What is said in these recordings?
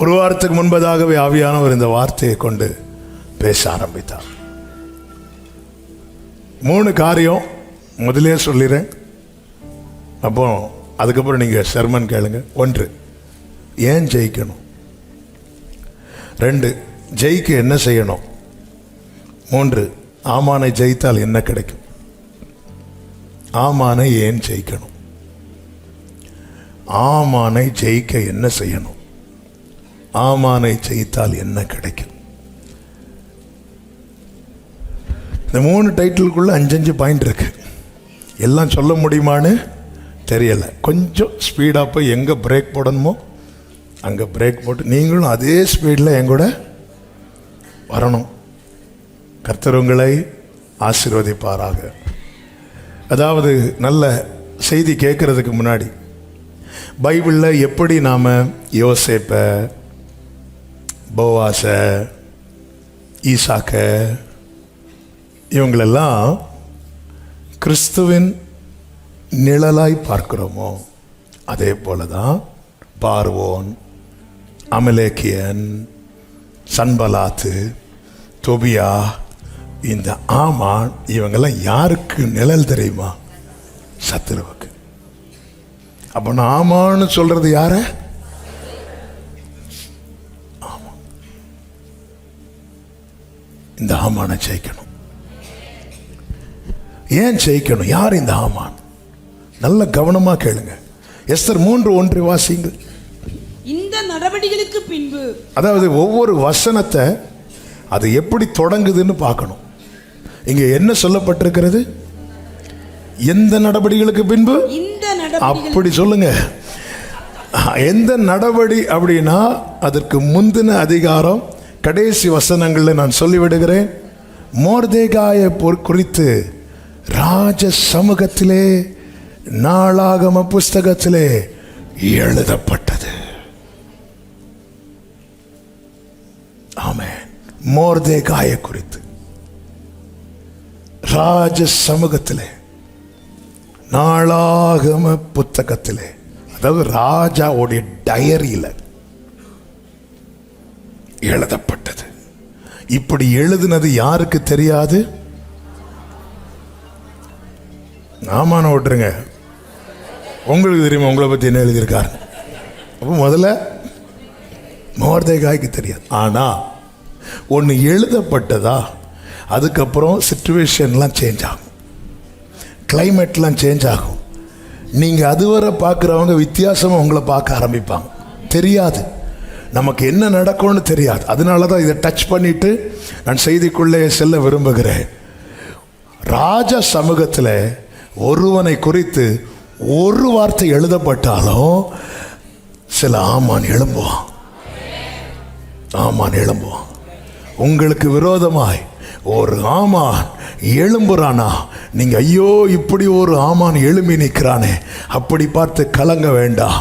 ஒரு வாரத்துக்கு முன்பதாகவே ஆவியானவர் இந்த வார்த்தையை கொண்டு பேச ஆரம்பித்தார். 3 காரியம் முதலே சொல்லிடுறேன், அப்போ அதுக்கப்புறம் நீங்கள் செர்மன் கேளுங்க. 1, ஏன் ஜெயிக்கணும். 2, ஜெயிக்க என்ன செய்யணும். 3, ஆமானை ஜெயித்தால் என்ன கிடைக்கும். ஆமானை ஏன் ஜெயிக்கணும், ஆமானை ஜெயிக்க என்ன செய்யணும், ஆமானை ஜெயித்தால் என்ன கிடைக்கும். இந்த 3 டைட்டிலுக்குள்ள 5 பாயிண்ட் இருக்கு. எல்லாம் சொல்ல முடியுமான்னு தெரியல. கொஞ்சம் ஸ்பீடாக போய் எங்கே பிரேக் போடணுமோ அங்கே பிரேக் போட்டு நீங்களும் அதே ஸ்பீடில் எங்கூட வரணும். கர்த்தர் உங்களை ஆசீர்வதிப்பாராக. அதாவது நல்ல செய்தி கேட்கறதுக்கு முன்னாடி பைபிளில் எப்படி நாம் யோசேப்ப, போவாச, ஈசாக்க இவங்களெல்லாம் கிறிஸ்துவின் நிழலாய் பார்க்கிறோமோ அதே போல தான் பார்வோன், அமலேக்கியன், சன்பலாத்து, தொபியா, இந்த ஆமான் இவங்கெல்லாம் யாருக்கு நிழல் தெரியுமா? சத்துருவுக்கு. அப்போ நான் ஆமான்னு சொல்றது யார? ஆமா. இந்த ஆமானை ஜெயிக்கணும். ஏன் ஜெயிக்கணும்? யார் இந்த ஆமான்? நல்ல கவனமா கேளுங்க. எஸ்தர் 3:1 வாசிங்க. இந்த நடவடிக்கைகளுக்கு பின்பு, அதாவது ஒவ்வொரு வசனத்தை அது எப்படி தொடங்குதுன்னு பார்க்கணும். இங்க என்ன சொல்லப்பட்டிருக்கிறது? எந்த நடவடிக்கைகளுக்கு பின்பு, அப்படி சொல்லுங்க. எந்த நடவடி அப்படின்னா அதற்கு முந்தின அதிகாரம் கடைசி வசனங்களில் நான் சொல்லிவிடுகிறேன். மொர்தெகாயை குறித்து ராஜ சமூகத்திலே நாளாகம புஸ்தகத்திலே எழுதப்பட்டது. ஆமென். மொர்தெகாயை குறித்து ராஜ சமூகத்திலே நாளாகம புத்தகத்திலே, அதாவது ராஜாவுடைய டைரியில எழுதப்பட்டது. இப்படி எழுதினது யாருக்கு தெரியாது? ஆமான விட்டுருங்க, உங்களுக்கு தெரியுமா உங்களை பத்தி என்ன எழுதியிருக்காரு? அப்போ முதல்ல மொர்தெகாய்க்கு தெரியாது. ஆனா ஒன்று எழுதப்பட்டதா, அதுக்கப்புறம் சிச்சுவேஷன்லாம் சேஞ்ச் ஆகும், கிளைமேட்லாம் சேஞ்ச் ஆகும். நீங்கள் அதுவரை பார்க்குறவங்க வித்தியாசமாக உங்களை பார்க்க ஆரம்பிப்பாங்க. தெரியாது, நமக்கு என்ன நடக்கும்னு தெரியாது. அதனால தான் இதை டச் பண்ணிட்டு நான் செய்திக்குள்ளே செல்ல விரும்புகிறேன். ராஜ சமூகத்தில் ஒருவனை குறித்து ஒரு வார்த்தை எழுதப்பட்டாலும் சில ஆமான் எழும்புவான். ஆமான் எழும்புவான். உங்களுக்கு விரோதமாய் ஒரு ஆமான் எழும்புறானா, நீங்க ஐயோ இப்படி ஒரு ஆமான் எழும்பி நிற்கிறானே அப்படி பார்த்து கலங்க வேண்டாம்.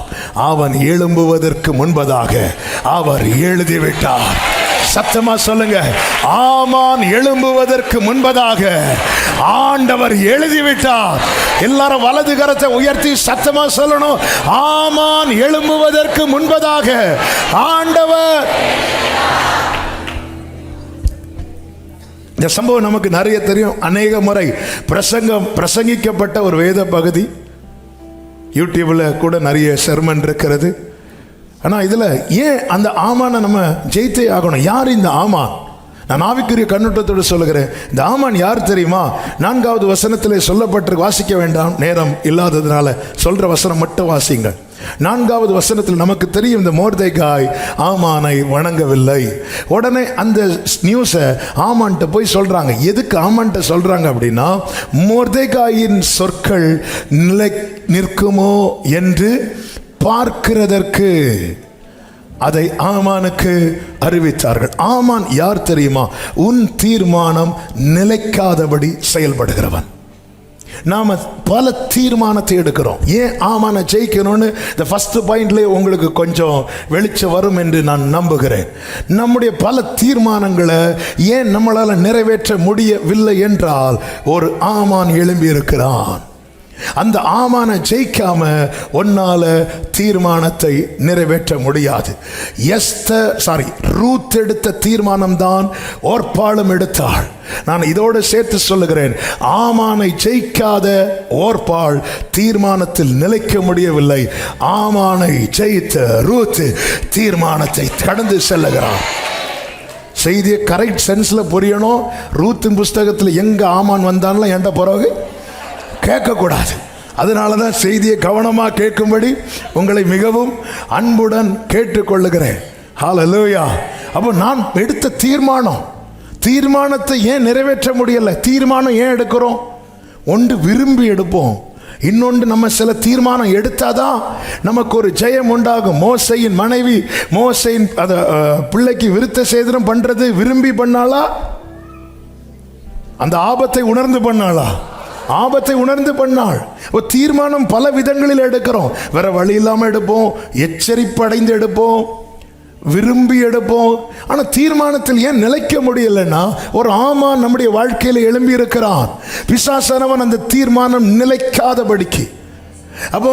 அவன் எழும்புவதற்கு முன்பதாக அவர் எழுதிவிட்டார். சத்தமா சொல்லுங்க, ஆமான் எழும்புவதற்கு முன்பதாக ஆண்டவர் எழுதிவிட்டார். எல்லாரும் வலது கரத்தை உயர்த்தி சத்தமா சொல்லணும், ஆமான் எழும்புவதற்கு முன்பதாக ஆண்டவர். இந்த சம்பவம் நமக்கு நிறைய தெரியும். அநேக முறை பிரசங்கிக்கப்பட்ட ஒரு வேத பகுதி. யூடியூப்ல கூட நிறைய செர்மன் இருக்கிறது. ஆனால் இதில் ஏன் அந்த ஆமானை நம்ம ஜெயித்தே ஆகணும்? யார் இந்த ஆமான்? நான் ஆவிக்குரிய கண்ணோட்டத்தோடு சொல்லுகிறேன். இந்த ஆமான் யார் தெரியுமா? 4வது வசனத்தில் சொல்லப்பட்டு வாசிக்க வேண்டாம், நேரம் இல்லாததுனால சொல்ற வசனம் மட்டும் வாசிங்க. 4வது வசனத்தில் நமக்கு தெரியும், இந்த மொர்தெகாய் ஆமானை வணங்கவில்லை. உடனே அந்த நியூஸை ஆமான்ட்ட போய் சொல்றாங்க. எதுக்கு ஆமான்ட்ட சொல்றாங்க அப்படின்னா, மொர்தெகாயின் சொற்கள் நிலை நிற்குமோ என்று பார்க்கிறதற்கு அதை ஆமானுக்கு அறிவித்தார்கள். ஆமான் யார் தெரியுமா? உன் தீர்மானம் நிலைக்காதபடி செயல்படுகிறவன். நாம பல தீர்மானத்தை எடுக்கிறோம். ஏன் ஆமான ஜெயிக்கணும்னு இந்த ஃபர்ஸ்ட் பாயிண்ட்லேயே உங்களுக்கு கொஞ்சம் வெளிச்சம் வரும் என்று நான் நம்புகிறேன். நம்முடைய பல தீர்மானங்களை ஏன் நம்மளால் நிறைவேற்ற முடியவில்லை என்றால் ஒரு ஆமான் எழும்பி இருக்கிறான். அந்த ஆமானை ஜெயிக்காம உன்னால தீர்மானத்தை நிறைவேற்ற முடியாது. ரூத் எடுத்த தீர்மானம் தான் ஓர்பாளும் எடுத்தாள். நான் இதோடு சேர்த்து சொல்லுகிறேன், ஆமானை ஜெயிக்காத ஓர்பாள் தீர்மானத்தில் நிலைக்க முடியவில்லை. ஆமானை ஜெயித்த ரூத் தீர்மானத்தை கடந்து செல்லுகிறார். செய்தியை கரெக்ட் சென்ஸ்ல புரியணும். ரூத்தின் புஸ்தகத்தில் எங்க ஆமான் வந்தான்லாம் என்கிட்ட பிறகு கேட்கக்கூடாது. அதனால தான் செய்தியை கவனமாக கேட்கும்படி உங்களை மிகவும் அன்புடன் கேட்டுக்கொள்ளுகிறேன். ஹல்லேலூயா. அப்போ நான் எடுத்த தீர்மானத்தை ஏன் நிறைவேற்ற முடியல? தீர்மானம் ஏன் எடுக்கிறோம்? ஒன்று விரும்பி எடுப்போம், இன்னொன்று நம்ம சில தீர்மானம் எடுத்தாதான் நமக்கு ஒரு ஜெயம் உண்டாகும். மோசையின் மனைவி மோசையின் பிள்ளைக்கு விருத்த சேதனம் பண்றது விரும்பி பண்ணாளா? அந்த ஆபத்தை உணர்ந்து பண்ணாளா? ஆபத்தை உணர்ந்து பண்ணாள். ஒரு தீர்மானம் பல விதங்களில் எடுக்கிறோம். வேற வழி இல்லாமல் எடுப்போம், எச்சரிப்பு அடைந்து எடுப்போம், விரும்பி எடுப்போம். ஆனால் தீர்மானத்தில் ஏன் நிலைக்க முடியலைன்னா, ஒரு ஆமான் நம்முடைய வாழ்க்கையில் எழும்பி இருக்கிறான். பிசாசானவன் அந்த தீர்மானம் நிலைக்காதபடிக்கு. அப்போ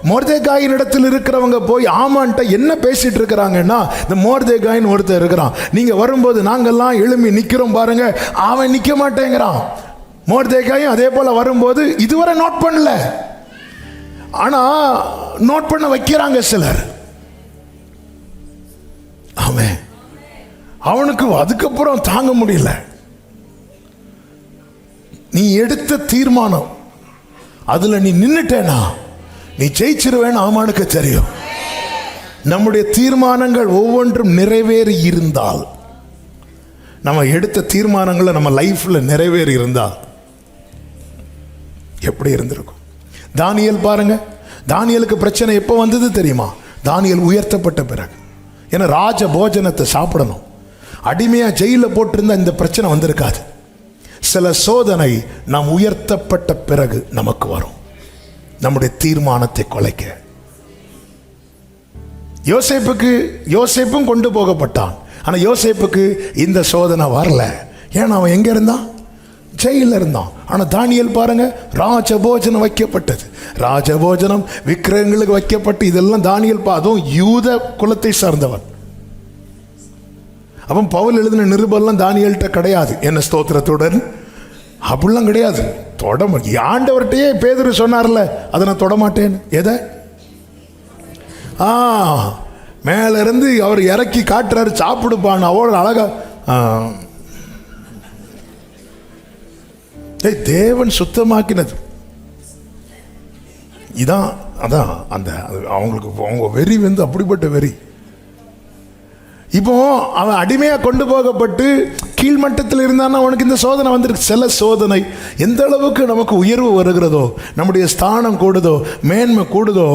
மொர்தெகாயின் இடத்தில் இருக்கிறவங்க போய் ஆமான்ட்ட என்ன பேசிட்டு இருக்கிறாங்கன்னா, இந்த மொர்தெகாயின் ஒருத்தர் இருக்கிறான், நீங்க வரும்போது நாங்கெல்லாம் எழும்பி நிக்கிறோம் பாருங்க, அவன் நிக்க மாட்டேங்கிறான். மொர்தெகாயும் அதே போல வரும்போது இதுவரை நோட் பண்ணல, ஆனா நோட் பண்ண வைக்கிறாங்க சிலர். அவன் அவனுக்கு அதுக்கப்புறம் தாங்க முடியல. நீ எடுத்த தீர்மானம் அதுல நீ நின்னுட்டேனா நீ ஜெயிச்சிருவேன்னு ஆமானுக்கு தெரியும். நம்முடைய தீர்மானங்கள் ஒவ்வொன்றும் நிறைவேறி இருந்தால், நம்ம எடுத்த தீர்மானங்களை நம்ம லைஃப்ல நிறைவேறி இருந்தால் எப்படி இருந்திருக்கும்? தானியேல் பாருங்க, தானியேலுக்கு பிரச்சனை எப்போ வந்தது தெரியுமா? தானியேல் உயர்த்தப்பட்ட பிறகு. ஏன்னா ராஜ போஜனத்தை சாப்பிடணும். அடிமையா ஜெயிலில் போட்டிருந்தா இந்த பிரச்சனை வந்திருக்காது. சில சோதனை நாம் உயர்த்தப்பட்ட பிறகு நமக்கு வரும், நம்முடைய தீர்மானத்தை குலைக்க. யோசேப்பும் கொண்டு போகப்பட்டான். ஆனா யோசேப்புக்கு இந்த சோதனை வரல. ஏன்னா அவன் எங்க இருந்தான்? ஜெயில இருந்தான். ஆனா தானியேல் பாருங்க, ராஜபோஜனம் வைக்கப்பட்டது. ராஜபோஜனம் விக்கிரகங்களுக்கு வைக்கப்பட்டு இதெல்லாம் தானியேல் அதுவும் யூத குலத்தை சார்ந்தவன். அப்ப பவுல் எழுதின நிருபம்லாம் தானியேல்கிட்ட கிடையாது. என்ன ஸ்தோத்திரத்துடன் அப்படிலாம் கிடையாது. ஆண்டவர்கிட்டயே பேதுரு சொன்னார்ல, அதை நான் தொடமாட்டேன். எதை? மேல இருந்து அவர் இறக்கி காட்டுறாரு, சாப்பிடுப்பான். அவ்வளோ அழகா தேவன் சுத்தமாக்கினது இதான். அதான் அந்த அவங்களுக்கு அவங்க வெறி வந்து அப்படிப்பட்ட வெறி. இப்போ அவன் அடிமையா கொண்டு போகப்பட்டு கீழ்மட்டத்தில் இருந்தான்னா அவனுக்கு இந்த சோதனை வந்திருக்கு. சில சோதனை எந்த அளவுக்கு நமக்கு உயர்வு வருகிறதோ, நம்முடைய ஸ்தானம் கூடுதோ, மேன்மை கூடுதோ,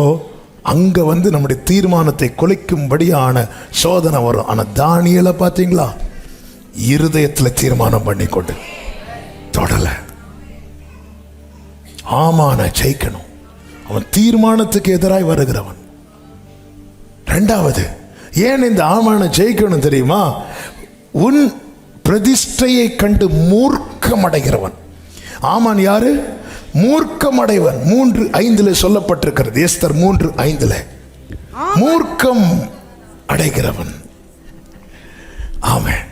அங்க வந்து நம்முடைய தீர்மானத்தை குலைக்கும்படியான சோதனை வரும். ஆனா தானியேலை பார்த்தீங்களா, இருதயத்தில் தீர்மானம் பண்ணி கொண்டு தொடல. ஆமான ஜெயிக்கணும். அவன் தீர்மானத்துக்கு எதிராய் வருகிறவன். இரண்டாவது, ஏன் இந்த ஆமான ஜெயிக்கணும் தெரியுமா? உன் பிரதிஷ்டையை கண்டு மூர்க்கம் அடைகிறவன். ஆமான் யாரு? மூர்க்கம் அடைவன். 3:5 சொல்லப்பட்டிருக்கிறது. எஸ்தர் 3:5 மூர்க்கம் அடைகிறவன். ஆமென்.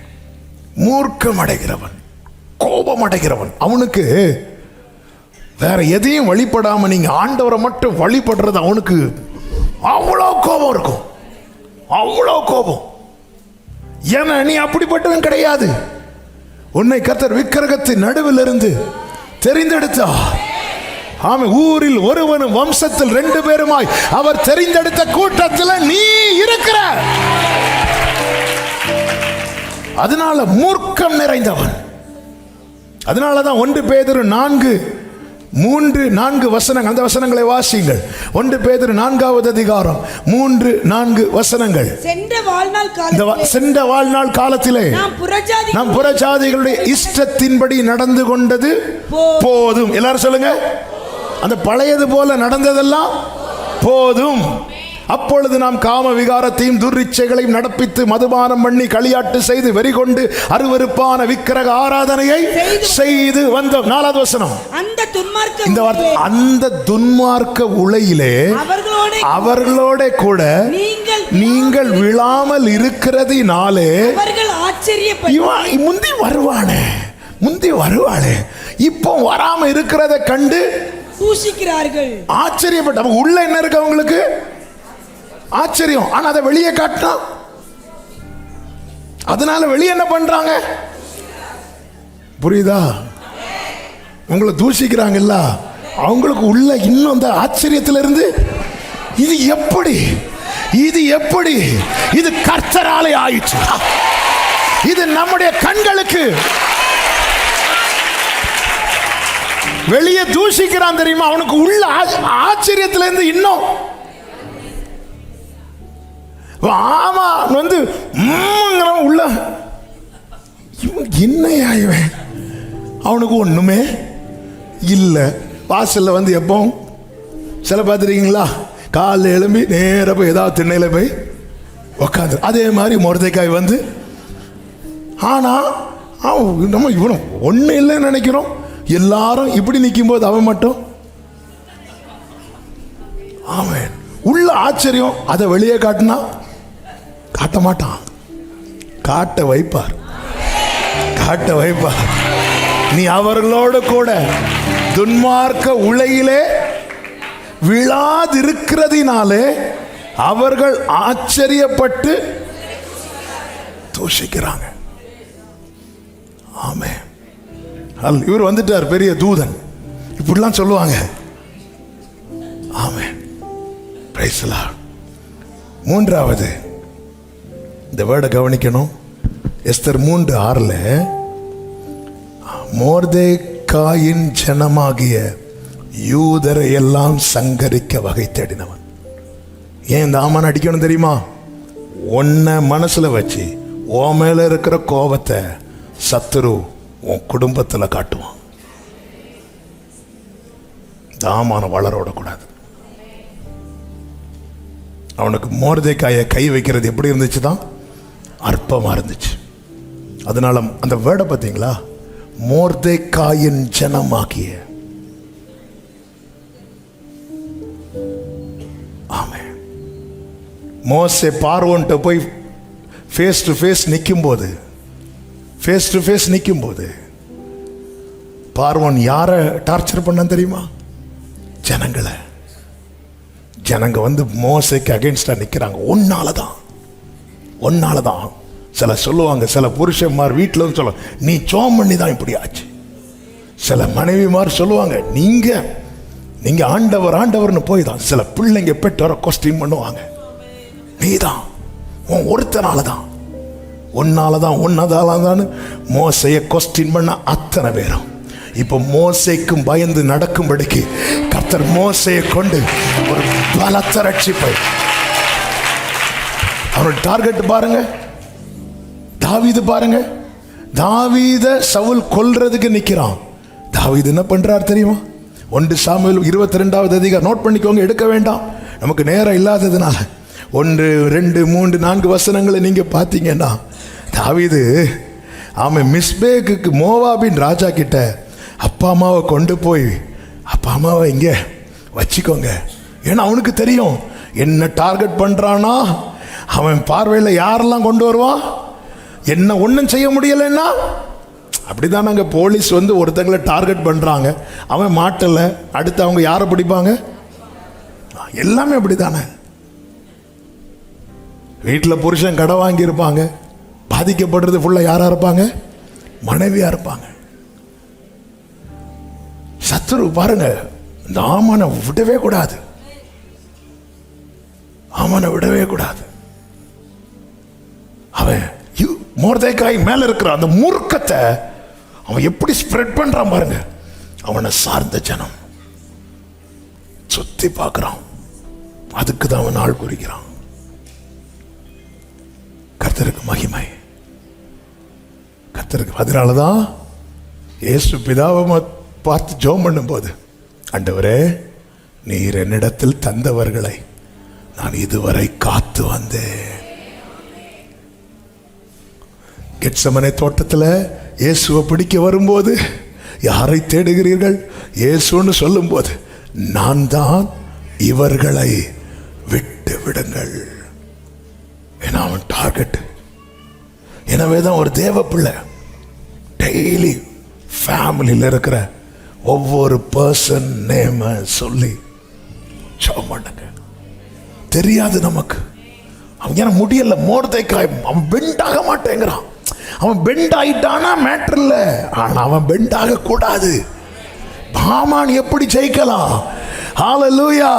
மூர்க்கம் அடைகிறவன், கோபம் அடைகிறவன். அவனுக்கு வேற எதையும் வழிபடாம நீங்க ஆண்டவரை மட்டும் வழிபடுறது அவனுக்கு அவ்வளோ கோபம் இருக்கும். அவ்வளோ கோபம். ஏன்னா நீ அப்படிப்பட்டவன் கிடையாது. உன்னை கர்த்தர் விக்கிரகத்தின் நடுவில் இருந்து தெரிந்தெடுத்தா. ஆமென். ஊரில் ஒருவனும் வம்சத்தில் 2 பேருமாய் அவர் தெரிந்தெடுத்த கூட்டத்தில் நீ இருக்கிற. அதனால மூர்க்கம் நிறைந்தவன். அதனாலதான் 1 பேதுரு 4:3-4 வசனங்கள். அந்த வசனங்களை வாசியுங்கள். 1 பேதுரு 4வது அதிகாரம் 3-4 வசனங்கள். சென்ற வாழ்நாள் காலத்திலே நாம் புறஜாதிகளுடைய இஷ்டத்தின்படி நடந்து கொண்டது போதும். எல்லாரும் சொல்லுங்க, அந்த பழையது போல நடந்ததெல்லாம் போதும். அப்பொழுது நாம் காம விகாரத்தையும் துர்ரிச்சைகளையும் நடப்பித்து மதுபானம் பண்ணி களியாட்டு செய்து வெறிகொண்டு அருவருப்பான விக்கிரக ஆராதனையை செய்து வந்தோம். 4வது வசனம். இந்த வார்த்தை, அந்த துன்மார்க்க உளையிலே அவர்களோட கூட நீங்கள் விழாமல் இருக்கிறதினாலே முந்தி வருவாளே இப்போ வராம இருக்கிறத கண்டு தூஷிக்கிறார்கள். ஆச்சரியப்பட்ட உள்ள என்ன இருக்கு அவங்களுக்கு? ஆச்சரியம். ஆனா அதை வெளியே காட்டினா, அதனால வெளியே என்ன பண்றாங்க? புரியுதா? உங்களை தூஷிக்கிறாங்கல்ல, அவங்களுக்கு உள்ள இன்னும் அந்த ஆச்சரியத்திலிருந்து இது எப்படி இது கர்த்தராலே ஆயிற்று, இது நம்முடைய கண்களுக்கு. வெளியே தூஷிக்கிறான் தெரியுமா, அவனுக்கு உள்ள ஆச்சரியத்திலிருந்து இன்னும் ஆமா வந்து உள்ள என்னையா இவன், அவனுக்கு ஒண்ணுமே இல்லை. வாசல்ல வந்து எப்போ சில பார்த்துருக்கீங்களா, காலைல எழும்பி நேர போய் ஏதாவது திண்ணையில போய் உக்காந்து, அதே மாதிரி மொர்தெக்காய் வந்து, ஆனா நம்ம இவனும் ஒண்ணு இல்லைன்னு நினைக்கிறோம். எல்லாரும் இப்படி நிற்கும் போது அவன் மட்டும் ஆமென். உள்ள ஆச்சரியம். அதை வெளியே காட்டினா காட்ட மாட்டான், காட்ட வைப்பார். நீ அவர்களோடு கூட துன்மார்க்க உளையிலே விழாதிருக்கிறதினாலே அவர்கள் ஆச்சரியப்பட்டு தூஷிக்கிறாங்க. ஆமென். இவர் வந்துட்டார், பெரிய தூதன், இப்படிலாம் சொல்லுவாங்க. ஆமென். Praise the lord. 3வது இந்த வேர்டை கவனிக்கணும். எஸ்தர் 3:6 மொர்தெக்காயின் ஜனமாகிய யூதரை எல்லாம் சங்கரிக்க வகை தேடினவன். ஏன் இந்த ஆமான் அடிக்கணும் தெரியுமா? உன்னை மனசுல வச்சு உன் மேல இருக்கிற கோபத்தை சத்துரு உன் குடும்பத்தில் காட்டுவான். தாமான வளரோடக்கூடாது. அவனுக்கு மொர்தெக்காயை கை வைக்கிறது எப்படி இருந்துச்சு தான்? அற்பமா இருந்துச்சு. அதனால அந்த வேர்டை பார்த்தீங்களா, மொர்தெக்காயின் ஜனமாகிய. ஆமென். மோசே பார்வோன்ட்ட போய் ஃபேஸ் டு ஃபேஸ் நிற்கும் போது பார்வோன் யாரை டார்ச்சர் பண்ண தெரியுமா? ஜனங்க வந்து மோசேக்கு அகைன்ஸ்டா நிற்கிறாங்க. ஒன்னாலதான் சில சொல்லுவாங்க, சில புருஷன்மார் வீட்டில் வந்து சொல்லுவாங்க, நீ சோம் பண்ணி தான் இப்படி ஆச்சு. சில மனைவிமார் சொல்லுவாங்க, நீங்க ஆண்டவர்னு போய் தான். சில பிள்ளைங்க பெற்றோர கொஸ்டின் பண்ணுவாங்க, நீ தான் உன் ஒருத்தனாலதான், ஒன்னாலதான் மோசையை கொஸ்டின் பண்ண அத்தனை பேரும் இப்போ மோசைக்கும் பயந்து நடக்கும்படிக்கு கர்த்தர் மோசையை கொண்டு ஒரு பலத்த ரட்சிப்பை. அவரோட டார்கெட் பாருங்க, தாவீது பாருங்க. தாவீத சவுல் கொல்றதுக்கு நிக்கிறான். தாவீது என்ன பண்றார் தெரியுமா? 1 சாமுவேல் 22வது அதிகாரம் நோட் பண்ணிக்கோங்க, எடுக்க வேண்டாம், நமக்கு நேரம் இல்லாததுனால. 1, 2, 3, 4 வசனங்களை நீங்க பார்த்தீங்கன்னா, தாவீது அவன் மிஸ்பேக்கு மோவாபின் ராஜா கிட்ட அப்பா அம்மாவை கொண்டு போய், அப்பா அம்மாவை இங்க வச்சுக்கோங்க. ஏன்னா அவனுக்கு தெரியும் என்ன டார்கெட் பண்றானா, அவன் பார்வையில் யாரெல்லாம் கொண்டு வருவான், என்ன ஒன்றும் செய்ய முடியலைன்னா. அப்படிதான் நாங்கள் போலீஸ் வந்து ஒருத்தங்களை டார்கெட் பண்றாங்க, அவன் மாட்டல, அடுத்து அவங்க யாரை பிடிப்பாங்க? எல்லாமே அப்படித்தானே. வீட்டில் புருஷன் கடை வாங்கி இருப்பாங்க, பாதிக்கப்படுறது ஃபுல்லா யாரா இருப்பாங்க? மனைவியா இருப்பாங்க. சத்துரு பாருங்க, இந்த ஆமானை விடவே கூடாது. அவன் மொர்தெக்காய் மேல இருக்கிற அந்த மூர்க்கத்தை அவன் எப்படி ஸ்ப்ரெட் பண்றான் பாருங்க. அவனை சார்ந்த ஜனம் சுத்தி பார்க்கிறான், அதுக்கு தான் அவன் ஆள் குறிக்கிறான். கர்த்தருக்கு மகிமை, கர்த்தருக்கு. அதனாலதான் இயேசு பிதாவை பார்த்து ஜெபம் பண்ணும் போது, ஆண்டவரே நீர் என்னிடத்தில் தந்தவர்களை நான் இதுவரை காத்து வந்தேன். கெத்சமனே தோட்டத்தில் இயேசுவை பிடிக்க வரும்போது யாரை தேடுகிறீர்கள்? இயேசுன்னு சொல்லும்போது நான் தான், இவர்களை விட்டு விடுங்கள். ஏன்னா அவன் டார்கெட். எனவே தான் ஒரு தேவ பிள்ளை டெய்லி ஃபேமிலியில் இருக்கிற ஒவ்வொரு பர்சன் நேம சொல்லி ஜெபம் பண்ணுங்க. தெரியாது நமக்கு. அவன் ஏன்னா முடியல, மோர்தேக்காய் அவன் பெண்ட் ஆக மாட்டேங்கிறான். அவன் பெண்ட் ஆயிட்டானா மேட்டர் இல்லை, ஆனா அவன் பெண்ட் ஆக கூடாது. ஹாமான் எப்படி ஜெயிக்கலாம்? ஹல்லேலூயா.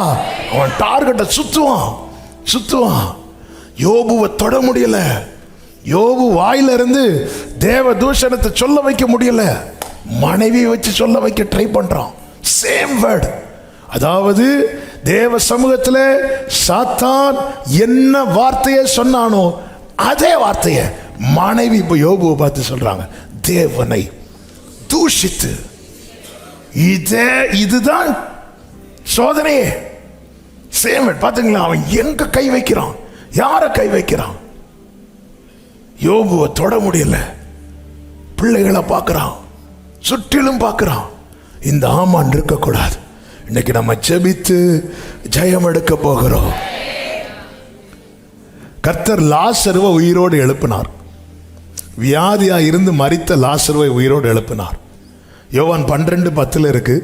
அவன் டார்கெட்டை சுத்துவான். யோபுவை தொட முடியல. யோபு வாயில இருந்து தேவ தூஷணத்தை சொல்ல வைக்க முடியல. மனைவியை வச்சு சொல்ல வைக்க ட்ரை பண்றான். Same word. அதாவது தேவ சமூகத்தில் சாத்தான் என்ன வார்த்தையை சொன்னானோ அதே வார்த்தையை மனைவி இப்ப யோபுவை பார்த்து சொல்றாங்க. தேவனை தூஷித்து. இதுதான் சோதனையே. Same word. பாத்தீங்களா? அவன் எங்க கை வைக்கிறான்? யார கை வைக்கிறான்? யோபுவை தொட முடியல. பிள்ளைகளை பார்க்கிறான், சுற்றிலும் பார்க்கிறான். இந்த ஆமான் இருக்கக்கூடாது. இன்னைக்கு நம்ம ஜெபித்து ஜெயம் எடுக்க போகிறோம். கர்த்தர் லாசருவை உயிரோடு எழுப்பினார். வியாதியா இருந்து மரித்த லாசருவை உயிரோடு எழுப்பினார். யோவான் 12:10 இருக்கு.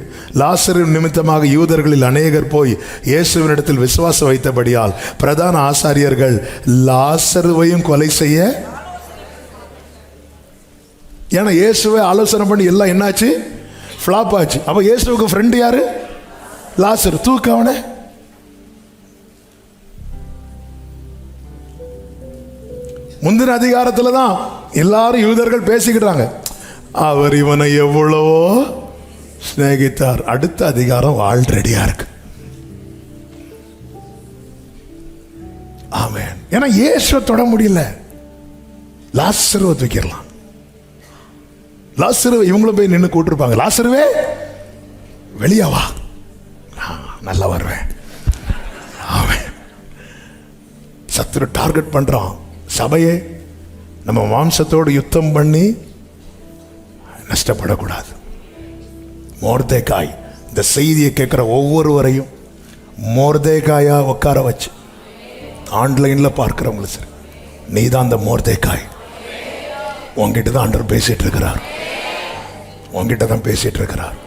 லாசரு நிமித்தமாக யூதர்களில் அநேகர் போய் இயேசுவினிடத்தில் விசுவாசம் வைத்தபடியால் பிரதான ஆசாரியர்கள் லாசருவையும் கொலை செய்ய. ஏன்னா இயேசுவை ஆலோசனை பண்ணி எல்லாம் என்னாச்சு? ஃப்ளாப் ஆச்சு. அப்ப இயேசுவுக்கு ஃப்ரெண்டு யாரு? லாசரு. தூக்கவன. முந்தின அதிகாரத்தில் தான் எல்லாரும் யூதர்கள் பேசிக்கிட்டாங்க, அவர் இவனை எவ்வளவோ சிநேகித்தார். அடுத்த அதிகாரம் ஆல்ரெடியா இருக்கு. ஆமென். ஏன்னா இயேசுவை தொட முடியல, லாசருவை தூக்கிடலாம். லாசருவை இவங்களும் போய் நின்று கூட்டிருப்பாங்க. லாசருவே வெளியே வா, நல்லா வருவேன். ஆமென். சத்துரு டார்கெட் பண்றான் சபையே. நம்ம மாம்சத்தோடு யுத்தம் பண்ணி நஷ்டப்படக்கூடாது. மோர்தேக்காய் இந்த செய்தியை கேட்குற ஒவ்வொருவரையும் மோர்தேக்காயா உட்கார வச்சு ஆன்லைன்ல பார்க்கிறவங்களும் சரி, நீ தான் அந்த மோர்தேக்காய். உங்ககிட்ட தான் ஆண்டவர் பேசிட்டு இருக்கிறார். உங்ககிட்ட தான் பேசிட்டு இருக்கிறார்.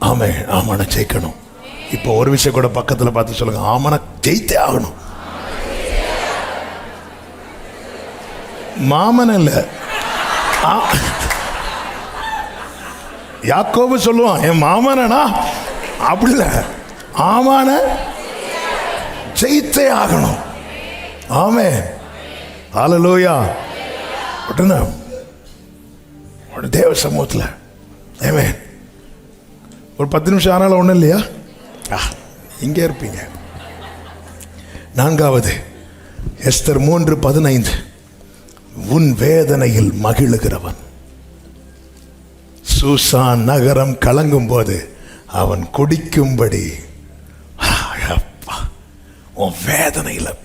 ஆமே, ஆமான ஜெயிக்கணும். இப்போ ஒரு விஷயம் கூட பக்கத்தில் பார்த்து சொல்லுங்க, ஆமான ஜெயித்தே ஆகணும். மாமன் இல்ல, யாக்கோபு சொல்லுவான் என் மாமனா, அப்படி இல்ல, ஆமான ஜெயித்தே ஆகணும். ஆமே, ஹல்லேலூயா. தேவ சமூகத்தில் ஏமே ஒரு 10 நிமிஷம் ஆனாலும் ஒன்றும் இல்லையா? இங்கே இருப்பீங்க. 4வது எஸ்தர் 3:15. உன் வேதனையில் மகிழுகிறவன் சூசான் நகரம் கலங்கும் போது அவன் குடிக்கும்படி. உன் வேதனையில்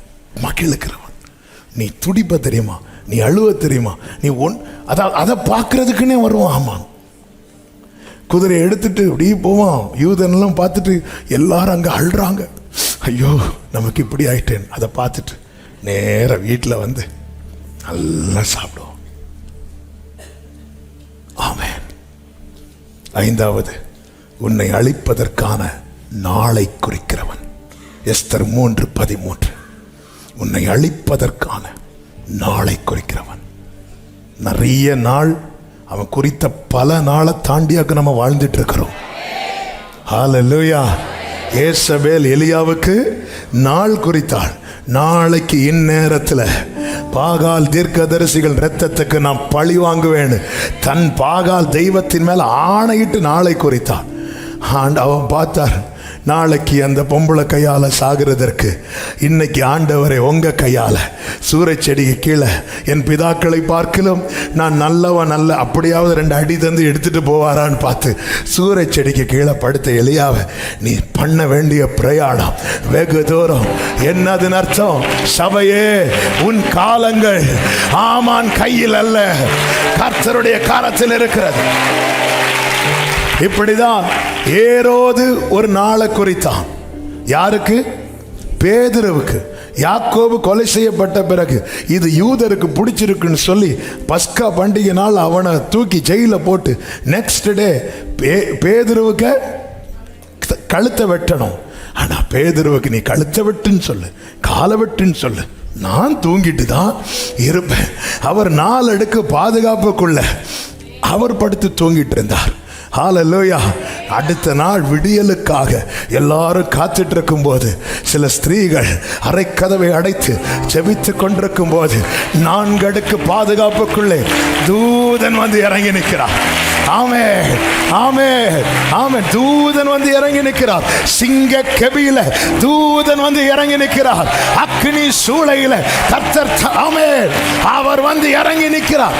மகிழுகிறவன். நீ துடிப்ப தெரியுமா? நீ அழுவ தெரியுமா? நீ அதை பார்க்கறதுக்குன்னே வருவான். ஆமாம், குதிரையை எடுத்துட்டு அப்படியே போவான். யூதனெல்லாம் பார்த்துட்டு எல்லாரும் அங்கே அழுறாங்க. ஐயோ நமக்கு இப்படி ஆயிட்டேன். அதை பார்த்துட்டு நேர வீட்டில் வந்து நல்லா சாப்பிடுவோம். ஆமென். 5வது உன்னை அழிப்பதற்கான நாளை குறிக்கிறவன். எஸ்தர் 3:13. உன்னை அழிப்பதற்கான நாளை குறிக்கிறவன். நிறைய நாள் அவன் குறித்த பல நாளை தாண்டியாக்க நம்ம வாழ்ந்துட்டு இருக்கிறோம். ஹல்லேலூயா. ஏசபேல் எலியாவுக்கு நாள் குறித்தாள். நாளைக்கு இந்நேரத்தில் பாகால் தீர்க்கதரிசிகள் இரத்தத்துக்கு நான் பழி வாங்குவேன். தன் பாகால் தெய்வத்தின் மேல ஆணையிட்டு நாளை குறித்தாள். அவன் பார்த்தார், நாளைக்கு அந்த பொம்பளை கையால் சாகிறதற்கு இன்னைக்கு ஆண்டவரை உங்க கையால் சூறைச்செடிக்கு கீழே என் பிதாக்களை பார்க்கலும் நான் நல்லவன் அல்ல, அப்படியாவது 2 அடி தந்து எடுத்துட்டு போவாரான்னு பார்த்து சூறைச்செடிக்கு கீழே படுத்த எலியாவை நீ பண்ண வேண்டிய பிரயாணம் வெகு தூரம். என்னதுன்னு அர்த்தம்? சபையே, உன் காலங்கள் ஆமான் கையில் அல்ல, கர்த்தருடைய கரத்தில் இருக்கிறது. இப்படிதான் ஏரோது ஒரு நாளை குறித்தான். யாருக்கு? பேதுருவுக்கு. யாக்கோபு கொலை செய்யப்பட்ட பிறகு இது யூதருக்கு பிடிச்சிருக்குன்னு சொல்லி பஸ்கா பண்டிகை நாள் அவனை தூக்கி ஜெயில போட்டு நெக்ஸ்ட் டே பேதுருவுக்கு கழுத்தை வெட்டணும். ஆனா பேதுருவுக்கு நீ கழுத்தை வெட்டுன்னு சொல்லு, காலை வெட்டுன்னு சொல்லு, நான் தூங்கிட்டு தான் இருப்பேன். அவர் 4 அடுக்கு பாதுகாப்புக்குள்ள அவர் படுத்து தூங்கிட்டு இருந்தார். ஹல்லேலூயா. அடுத்த நாள் விடியலுக்காக எல்லாரும் காத்துட்டு இருக்கும் போது சில ஸ்திரீகள் அறைக்கதவை அடைத்து ஜெபித்து கொண்டிருக்கும் போது 4 அடுக்கு பாதுகாப்புக்குள்ளே தூதன் வந்து இறங்கி நிற்கிறார். ஆமே ஆமே ஆமே. தூதன் வந்து இறங்கி நிற்கிறார். சிங்க கெபியில தூதன் வந்து இறங்கி நிற்கிறார். அக்னி சூளையில கர்த்தர் ஆமே அவர் வந்து இறங்கி நிற்கிறார்.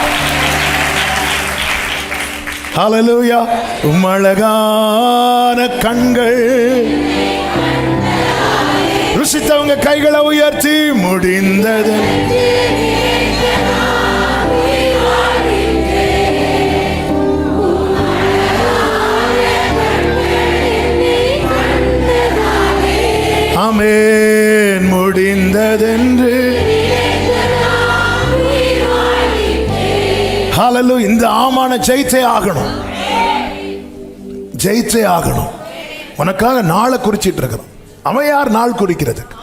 ஹல்லேலூயா. உம்மழகான கண்கள் ருசித்தவங்க கைகளை உயர்த்தி முடிந்தது. ஆமென். முடிந்ததென்று ஹல்லேலூயா. இந்த ஆமான ஜெயித்தே ஆகணும், ஜெயித்தே ஆகணும். உனக்காக நாளை குறிச்சிட்டு இருக்கிறோம். அவன் யார் நாள் குறிக்கிறதுக்கு?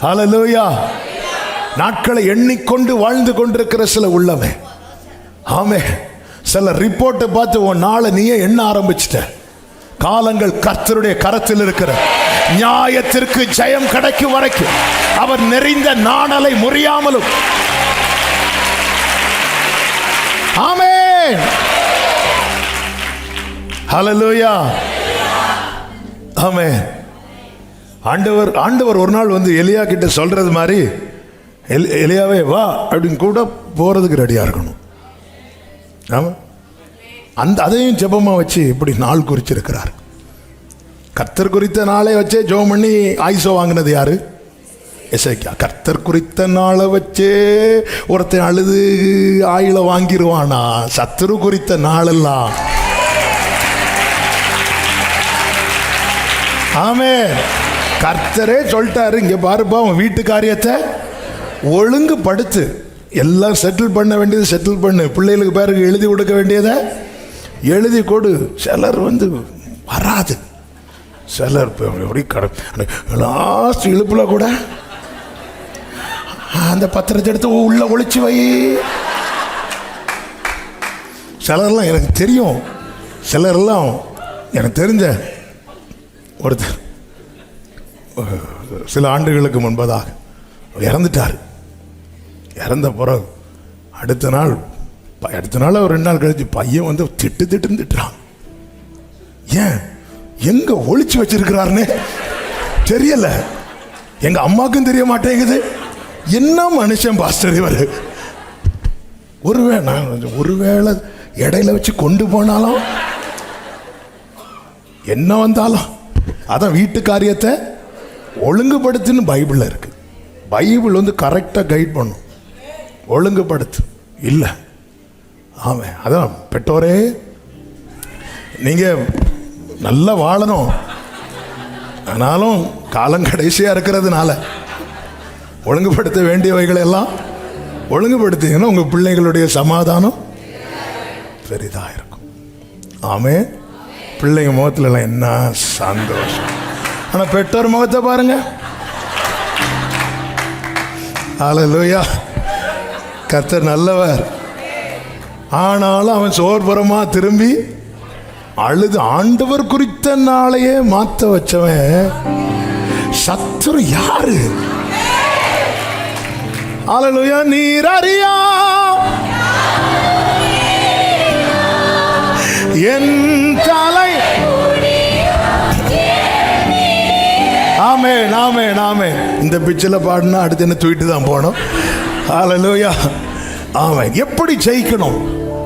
ஹல்லேலூயா. நாட்களை எண்ணிக்கொண்டு வாழ்ந்து கொண்டிருக்கிற சில உள்ளமே. ஆமே. சில ரிப்போர்ட்டை பார்த்து உன் நாளை நீயே எண்ண ஆரம்பிச்சிட்ட. காலங்கள் கர்த்தருடைய கரத்தில் இருக்கிற நியாயத்திற்கு ஜெயம் கிடைக்கும் வரைக்கும் அவர் நெறிந்த நாணலை முறியாமலும். ஆமென். ஹல்லேலூயா. ஆமென். ஆண்டவர் ஒரு நாள் வந்து எலியா கிட்ட சொல்றது மாதிரி எலியாவே வா அப்படின்னு கூட போறதுக்கு ரெடியா இருக்கணும். ஆமா. அதையும் ஜெபமா வச்சு இப்படி நாள் குறிச்சிருக்கிறார். கர்த்தர் குறித்த நாளை வச்சே ஜெபம் பண்ணி ஆயுசோ வாங்கினது யாரு? எசேக்கியா. கர்த்தர் குறித்த நாளை வச்சே ஒருத்தன் அழுது ஆயில வாங்கிடுவானா? சத்துரு குறித்த நாளெல்லாம். ஆமே. கர்த்தரே சொல்லிட்டாரு, இங்க பாருப்பா உன் வீட்டு காரியத்தை ஒழுங்குபடுத்து, எல்லாம் செட்டில் பண்ண வேண்டியது செட்டில் பண்ணு, பிள்ளைகளுக்கு பேருக்கு எழுதி கொடுக்க வேண்டியதை எழுதி கொடு. சிலர் வந்து வராது, சிலர் எப்படி லாஸ்ட் இழுப்புல கூட அந்த பத்திரத்தை எடுத்து உள்ள ஒளிச்சு வை. சிலர்லாம் எனக்கு தெரியும், சிலர்லாம் எனக்கு தெரிஞ்ச ஒருத்தர் சில ஆண்டுகளுக்கு முன்பதாக இறந்துட்டார். இறந்த பிறகு அடுத்த நாள் ஒரு 2 நாள் கழிச்சு பையன் வந்து திட்டுறான். ஏன் எங்க ஒளிச்சு வச்சிருக்கிறாருன்னு தெரியல, எங்க அம்மாக்கும் தெரிய மாட்டேங்குது. என்ன மனுஷன் பாஸ்டர் இவர்? ஒருவேளை இடையில வச்சு கொண்டு போனாலும் என்ன வந்தாலும் அதான் வீட்டு காரியத்தை ஒழுங்குபடுத்துன்னு பைபிள்ல இருக்கு. பைபிள் வந்து கரெக்டா கைட் பண்ணும், ஒழுங்குபடுத்து இல்லை. ஆமே. அதான் பெற்றோரே, நீங்க நல்லா வாழணும், ஆனாலும் காலம் கடைசியா இருக்கிறதுனால ஒழுங்குபடுத்த வேண்டியவைகளை எல்லாம் ஒழுங்குபடுத்தீங்கன்னா உங்க பிள்ளைகளுடைய சமாதானம் பெரிதா இருக்கும். ஆமே. பிள்ளைங்க முகத்துல எல்லாம் என்ன சந்தோஷம். ஆனா பெற்றோர் முகத்தை பாருங்க. ஹல்லேலூயா. கர்த்தர் நல்லவர். ஆனாலும் அவன் சோர்புறமா திரும்பி அழுது ஆண்டவர் குறித்த நாளையே மாத்த வச்சவன் சத்துரு யாரு? ஹல்லேலூயா. நீர் அறியா என் தலை ஆமே. இந்த பிச்சில் பாடினா அடுத்து என்ன தூக்கிட்டு தான் போனோம். ஹல்லேலூயா. ஆமென். எப்படி ஜெயிக்கணும்?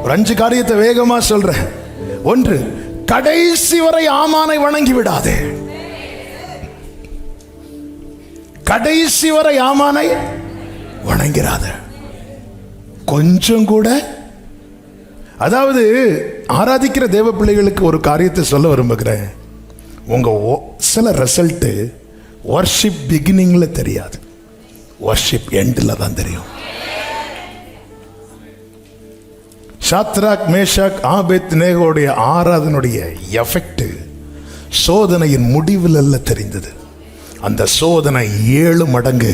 ஒரு 5 காரியத்தை வேகமா சொல்றேன். 1, கடைசி வரை ஆமானை வணங்கி விடாதே. கடைசி வரை ஆமானை வணங்கிறாத. கொஞ்சம் கூட, அதாவது ஆராதிக்கிற தேவ பிள்ளைகளுக்கு ஒரு காரியத்தை சொல்ல விரும்புகிறேன். உங்க சில ரிசல்ட் வர்ஷிப் பிகினிங்ல தெரியாது, வர்ஷிப் எண்ட்ல தான் தெரியும். சாத்ராக், மேஷாக், ஆபேத்நேகோடைய ஆராதனுடைய எஃபெக்ட் சோதனையின் முடிவில் அல்ல தெரிந்தது. அந்த சோதனை 7 மடங்கு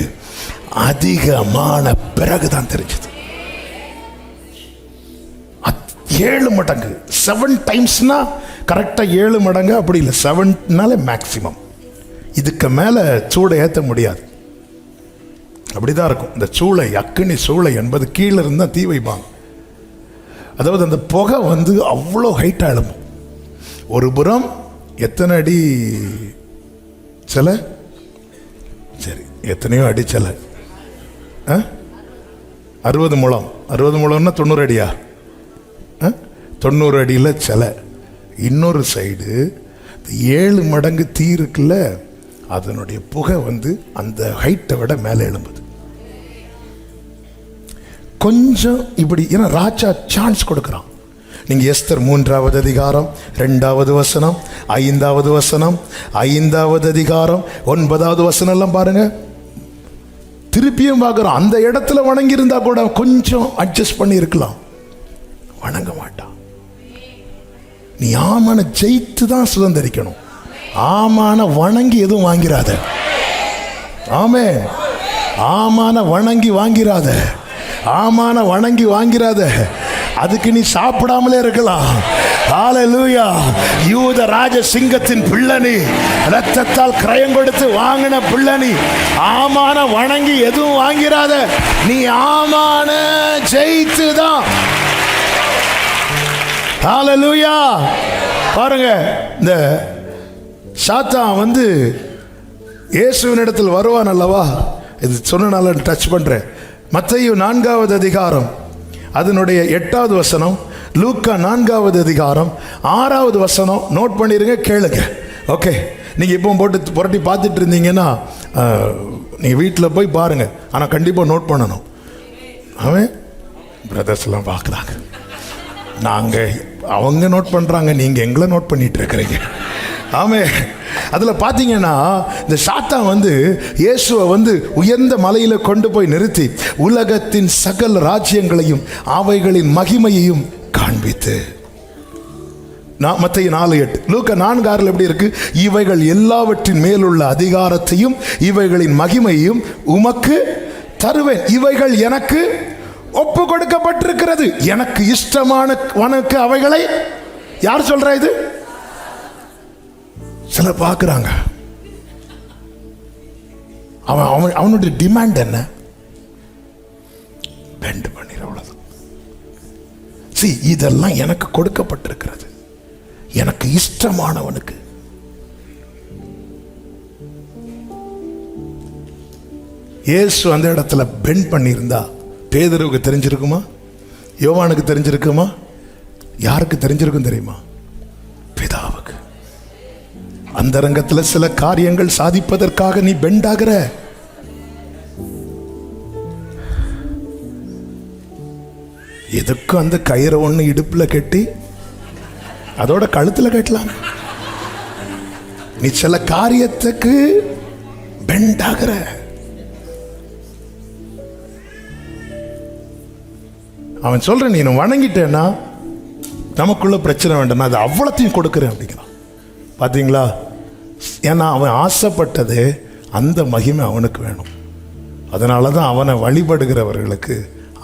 அதிகமான பிறகுதான் தெரிஞ்சது. 7 மடங்கு, 7 டைம்ஸ்னா கரெக்டா 7 மடங்கு, அப்படி இல்லை, 7னால மேக்சிமம். இதுக்கு மேல சூளை ஏற்ற முடியாது. அப்படிதான் இருக்கும். இந்த சூளை, அக்கினி சூளை என்பது கீழே இருந்தா தீ வைப்பாங்க. அதாவது அந்த புகை வந்து அவ்வளோ ஹைட்டாக எழும்பும். ஒரு புறம் எத்தனை அடி சிலை? சரி, எத்தனையோ அடி சிலை. 60 முழம். 60 முழம்னா 90 அடியா? 90 அடியில் சிலை. இன்னொரு சைடு 7 மடங்கு தீ இருக்குல்ல, அதனுடைய புகை வந்து அந்த ஹைட்டை விட மேலே எழும்புது. கொஞ்சம் இப்படி, ஏன்னா ராஜா சான்ஸ் கொடுக்குறான். நீங்க எஸ்தர் 3வது அதிகாரம் 2வது வசனம், 5வது வசனம், 5வது அதிகாரம் 9வது வசனம் எல்லாம் பாருங்க. திருப்பியும் பார்க்கிறோம். அந்த இடத்துல வணங்கி இருந்தா கூட கொஞ்சம் அட்ஜஸ்ட் பண்ணி இருக்கலாம். வணங்க மாட்டான். நீ ஆமான ஜெயித்து தான் சுதந்திரிக்கணும். ஆமான வணங்கி எதுவும் வாங்கிறாத. ஆமே. ஆமான வணங்கி வாங்கிறாத. ஆமான வணங்கி வாங்கிறாத. அதுக்கு நீ சாப்பிடாமலே இருக்கலாம். ஹல்லேலூயா. யூத ராஜ சிங்கத்தின் பிள்ளை, ரத்தத்தால் கிரயம் கொடுத்து வாங்கின பிள்ளை. ஆமான வணங்கி எதுவும் வாங்கிறாத. நீ ஆமான ஜெயித்து தான். ஹல்லேலூயா. பாருங்க, இந்த சாத்தான் வந்து இயேசுவின் இடத்தில் வருவான் அல்லவா? இது சொன்னனால டச் பண்றேன். மத்தேயு 4வது அதிகாரம் அதனுடைய 8வது வசனம், லூக்கா 4வது அதிகாரம் 6வது வசனம் நோட் பண்ணிருங்க, கேளுங்க. ஓகே, நீங்க இப்போ போட்டு புரட்டி பார்த்துட்டு இருந்தீங்கன்னா நீங்க வீட்டில் போய் பாருங்க. ஆனால் கண்டிப்பாக நோட் பண்ணணும். அவன் பிரதர்ஸ் எல்லாம் பார்க்குறாங்க, அவங்க நோட் பண்றாங்க, நீங்க எங்களை நோட் பண்ணிட்டு இருக்கிறீங்க. ஆமே. அதில் பார்த்தீங்கன்னா இந்த சாத்தான் வந்து இயேசுவை வந்து உயர்ந்த மலையில கொண்டு போய் நிறுத்தி உலகத்தின் சகல ராஜ்யங்களையும் அவைகளின் மகிமையையும் காண்பித்து, மத்தேயு 4:8, லூக்கா 4:6 எப்படி இருக்கு? இவைகள் எல்லாவற்றின் மேலுள்ள அதிகாரத்தையும் இவைகளின் மகிமையையும் உமக்கு தருவேன். இவைகள் எனக்கு ஒப்பு கொடுக்கப்பட்டிருக்கிறது. எனக்கு இஷ்டமானவனுக்கு அவைகளை யார் சொல்ற? இது சில பார்க்குறாங்க. அவனுடைய டிமாண்ட் என்ன? பெண்ட் பண்ணிட, அவ்வளவுதான். இதெல்லாம் எனக்கு கொடுக்கப்பட்டிருக்கிறது, எனக்கு இஷ்டமானவனுக்கு. இயேசு அந்த இடத்துல பெண்ட் பண்ணியிருந்தா பேதுருவுக்கு தெரிஞ்சிருக்குமா? யோவானுக்கு தெரிஞ்சிருக்குமா? யாருக்கு தெரிஞ்சிருக்கும் தெரியுமா? பிதாவுக்கு. அந்த ரங்கத்தில் சில காரியங்கள் சாதிப்பதற்காக நீ பெண்ட் ஆகிற. எதுக்கும் அந்த கயிறை ஒண்ணு இடுப்புல கட்டி அதோட கழுத்துல கட்டலாம். நீ சில காரியத்துக்கு பெண்ட் ஆகிற. அவன் சொல்ற, நீ வணங்கிட்டேன்னா நமக்குள்ள பிரச்சனை வேண்டாம், அது அவ்வளத்தையும் கொடுக்குறேன் அப்படிங்கிறான். பாத்தீங்களா? ஏன்னா அவன் ஆசைப்பட்டது அந்த மகிமை அவனுக்கு வேணும். அதனாலதான் அவனை வழிபடுகிறவர்களுக்கு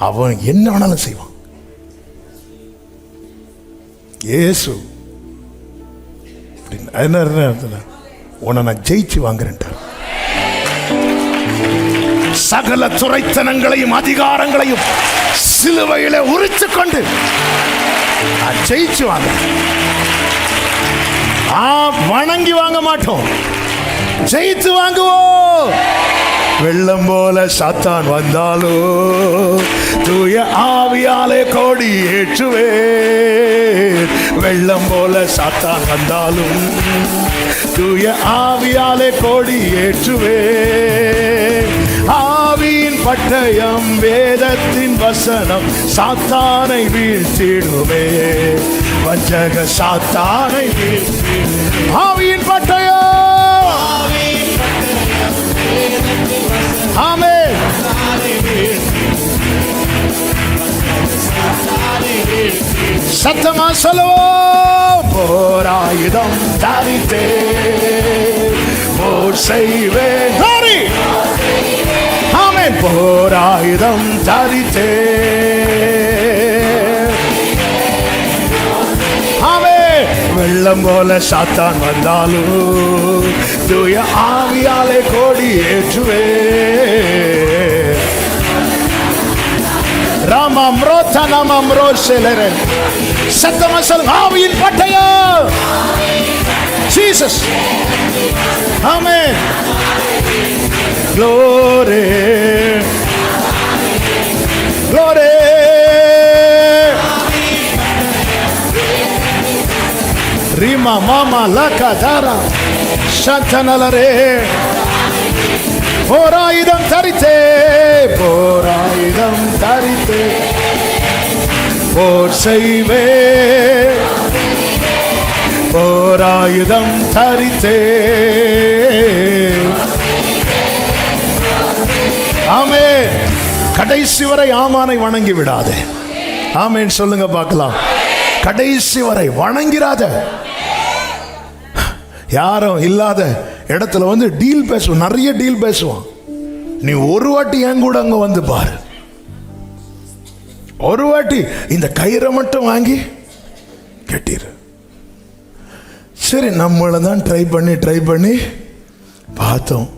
அவன் என்ன வேணாலும் செய்வான். இயேசு என்ன, உன்னை நான் ஜெயிச்சு வாங்குறேன். சகல துரைத்தனங்களையும் அதிகாரங்களையும் சிலுவையில உரித்து கொண்டு நான் ஜெயிச்சு வாங்க. வணங்கி வாங்க மாட்டோம், ஜெயித்து வாங்குவோம். வெள்ளம் போல சாத்தான் வந்தாலோ தூய ஆவியாலே கொடி ஏற்றுவேன். வெள்ளம் போல சாத்தான் வந்தாலும் தூய ஆவியாலே கொடி ஏற்றுவேன். ஆவியின் பட்டயம் வேதத்தின் வசனம் சாத்தானை வீழ்த்திடுவே. வஞ்சக சாத்தானை வீழ்த்திடுவே. ஆவியின் பட்டயம். ஆமென். சத்தமா சொல்லுவோம். போராயுதம் தரித்தே போர் செய்வேன். ஆமென். போராயுதம் தரித்தே. ஆமென். வெள்ளம் போல சாத்தான் வந்தாலும் தூய ஆவியாலே கொடி ஏற்றுவே. சத்தமசல் ஆவியின் பட்டயம். ஜீசஸ். ஆமென். Glory. Glory. Rima mama laka dara shantanalare. போராயுதம் தரித்தே. போராயுதம் தரித்தே போர் செய்வே. போராயுதம் தரித்தே. ஆமென். கடைசி வரை ஆமானை வணங்கி விடாதே. ஆமென் சொல்லுங்க பார்க்கலாம். கடைசி வரை வணங்கிறாத. யாரும் இல்லாத இடத்துல வந்து டீல் பேசுவோம். நிறைய டீல் பேசுவான். நீ ஒரு வாட்டி என் கூட அங்க வந்து பாரு. ஒரு வாட்டி இந்த கயிறை மட்டும் வாங்கி கட்டிரு. சரி, நம்மள தான் ட்ரை பண்ணி பார்த்தோம்.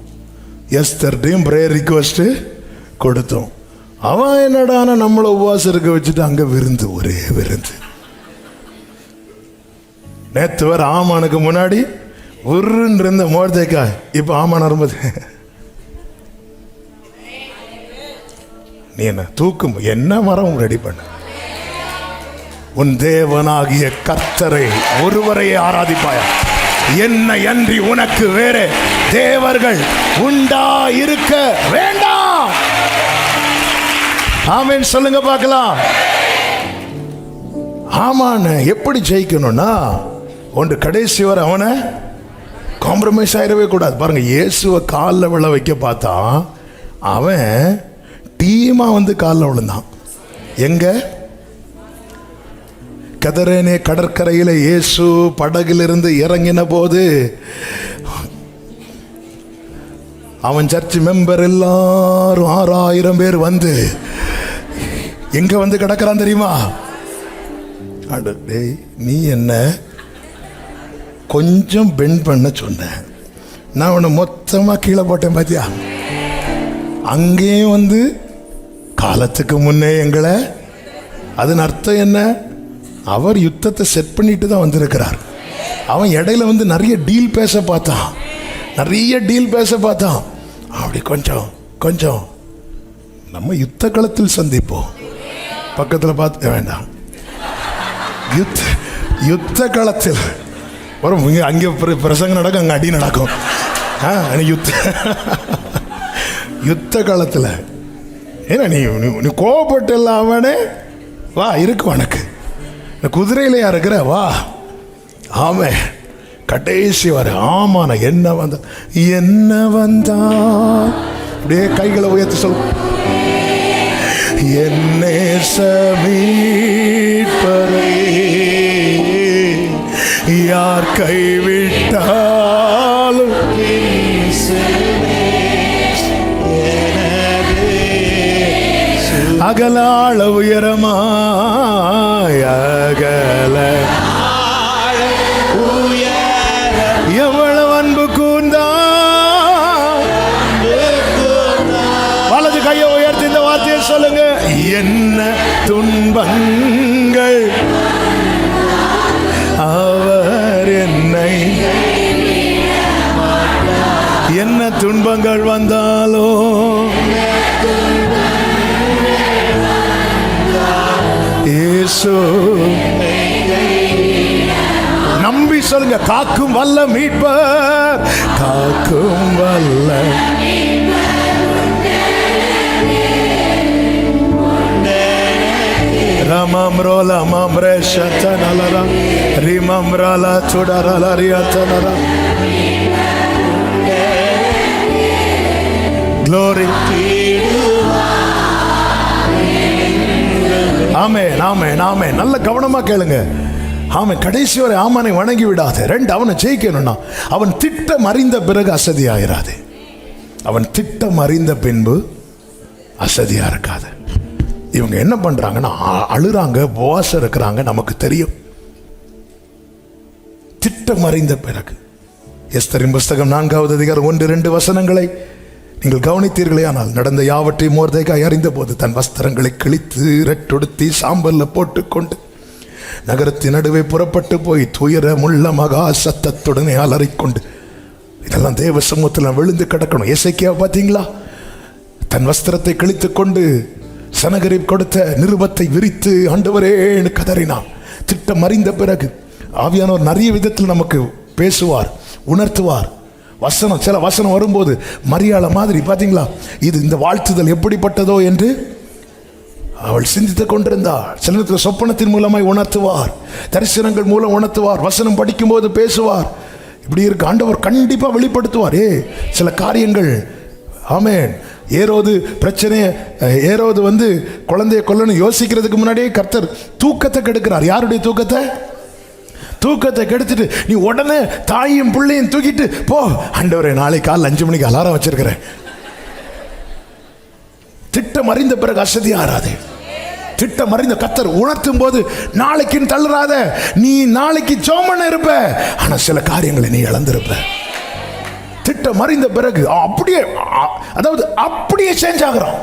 எஸ்தர்டையும் பிரேயர் ரிக்வெஸ்ட் கொடுத்தோம். அவன் என்னடான நம்மளை உபவாசம் இருக்க வச்சுட்டு அங்க விருந்து, ஒரே விருந்து. நேத்து வர ஆமானுக்கு முன்னாடி உருன்னு இருந்த மோர்தேக்காய் இப்ப ஆமான் வரும்போது நீ என்ன தூக்கும் என்ன மரம் ரெடி பண்ண. உன் தேவனாகிய கர்த்தரை ஒருவரையே ஆராதிப்பாயா. என்னை அன்றி உனக்கு வேற தேவர்கள் உண்டா இருக்க வேண்டாம். ஆமென் சொல்லுங்க பார்க்கலாம். ஆமான எப்படி ஜெயிக்கணும்னா ஒன்று, கடைசி வரை அவனை காம்ப்ரமைஸ் ஆயிடவே கூடாது. பாருங்க, இயேசுவை காலில் விழ வைக்க பார்த்தா அவன் டீமா வந்து காலில் விழுந்தான். எங்க? கதரேனே கடற்கரையில் இயேசு படகிலிருந்து இறங்கின போது அவன் சர்ச் மெம்பர் எல்லாரும் 6000 பேர் வந்து எங்க வந்து கிடக்கிறான் தெரியுமா? டேய், நீ என்ன கொஞ்சம் பெண்ட் பண்ண சொன்ன, நான் உன்னை மொத்தமாக கீழே போட்டேன் பாத்தியா. அங்கேயும் வந்து காலத்துக்கு முன்னே எங்களை, அதன் அர்த்தம் என்ன? அவர் யுத்தத்தை செட் பண்ணிட்டு தான் வந்திருக்கிறார். அவன் இடையில வந்து நிறைய டீல் பேச பார்த்தான். அப்படி கொஞ்சம் நம்ம யுத்த களத்தில் சந்திப்போம். பக்கத்தில் பார்த்து வேண்டாம். யுத்த களத்தில் வரும். அங்கே பிரசங்கம் நடக்கும், அங்கே அடி நடக்கும். யுத்த காலத்தில் ஏன்னா நீ கோவப்பட்டு இல்லாமனே வா, இருக்கு உனக்கு குதிரையிலையா இருக்கிற வா. ஆமே, கடைசி வர ஆமான என்ன வந்தா அப்படியே கைகளை உயர்த்தி சொல்ல. என்னே சமீட்பரே யார் கைவிட்டாலும் அகலாள உயரமாய் அகல எவ்வளவு அன்பு கூர்ந்தா. வலது கையை உயர்த்தி இந்த வார்த்தையை சொல்லுங்க. என்ன துன்பங்கள் அவர் என்னை துன்பங்கள் வந்தாலோ இயேசு நம்பி சொல்லுங்க, காக்கும் வல்ல மீட்பர், காக்கும் வல்ல Ramamrola mamresha tanala rimamrala tudarala riatanara. Glory. ஆமென் ஆமென் ஆமென். நல்ல கவனமா கேளுங்க. அவன் கடைசி வரை ஆமானை வணங்கி விடாது. ரெண்டு, அவனை ஜெயிக்கணும்னா அவன் திட்டம் அறிந்த பிறகு அசதியாயிராது. அவன் திட்டம் அறிந்த பின்பு அசதியா இருக்காது. இவங்க என்ன பண்றாங்கன்னா அழுறாங்க, உபவாசம் இருக்கிறாங்க, நமக்கு தெரியும். திட்டம் அறிந்த பிறகு எஸ்தரின் புஸ்தகம் 4வது அதிகாரம் 1-2 வசனங்களை நீங்கள் கவனித்தீர்களே ஆனால், நடந்த யாவற்றையும் மொர்தெகாய் அறிந்த போது தன் வஸ்திரங்களை கிழித்து ரெட்டொடுத்தி சாம்பல்ல போட்டுக்கொண்டு நகரத்தின் நடுவே புறப்பட்டு போய் துயரமுள்ள மகா சத்தத்துடனே அலறிக்கொண்டு, இதெல்லாம் தேவ சமூகத்தில் விழுந்து கிடக்கணும். எசேக்கியா பார்த்தீங்களா, தன் வஸ்திரத்தை கிழித்து கொண்டு சனகரிப் கொடுத்த நிருபத்தை விரித்து ஆண்டவரேன்னு கதறினான். திட்டம் அறிந்த பிறகு ஆவியானவர் நிறைய விதத்தில் நமக்கு பேசுவார், உணர்த்துவார். வசனம், சில வசனம் வரும்போது மரியாதை மாதிரி பார்த்தீங்களா, இது இந்த வாழ்த்துதல் எப்படிப்பட்டதோ என்று அவள் சிந்தித்துக் கொண்டிருந்தாள். சில நேரத்தில் சொப்பனத்தின் மூலமாய் உணர்த்துவார், தரிசனங்கள் மூலம் உணர்த்துவார், வசனம் படிக்கும் போது பேசுவார். இப்படி இருக்கு, ஆண்டவர் கண்டிப்பா வெளிப்படுத்துவார் சில காரியங்கள். ஆமென். ஏரோது பிரச்சனை, ஏரோது குழந்தையை கொல்லணும் யோசிக்கிறதுக்கு முன்னாடியே கர்த்தர் தூக்கத்தை கெடுக்கிறார். யாருடைய தூக்கத்தை? தூக்கத்தை கெடுத்துட்டு நீ உடனே தாயும் பிள்ளையும் தூக்கிட்டு போ, ஆண்டவரே நாளைக்கு காலைல 5 மணிக்கு அலாரம் வச்சிருக்கிறேன். திட்டம் அறிந்த பிறகு அசதியா ஆறாது. திட்டம் அறிந்த கர்த்தர் உணர்த்தும் போது நாளைக்குன்னு தள்ளுறாத. நீ நாளைக்கு சோமன இருப்ப, ஆனா சில காரியங்களை நீ இழந்திருப்ப. திட்டம் அறிந்த பிறகு அப்படியே, அதாவது அப்படியே சேஞ்ச் ஆகிறான்.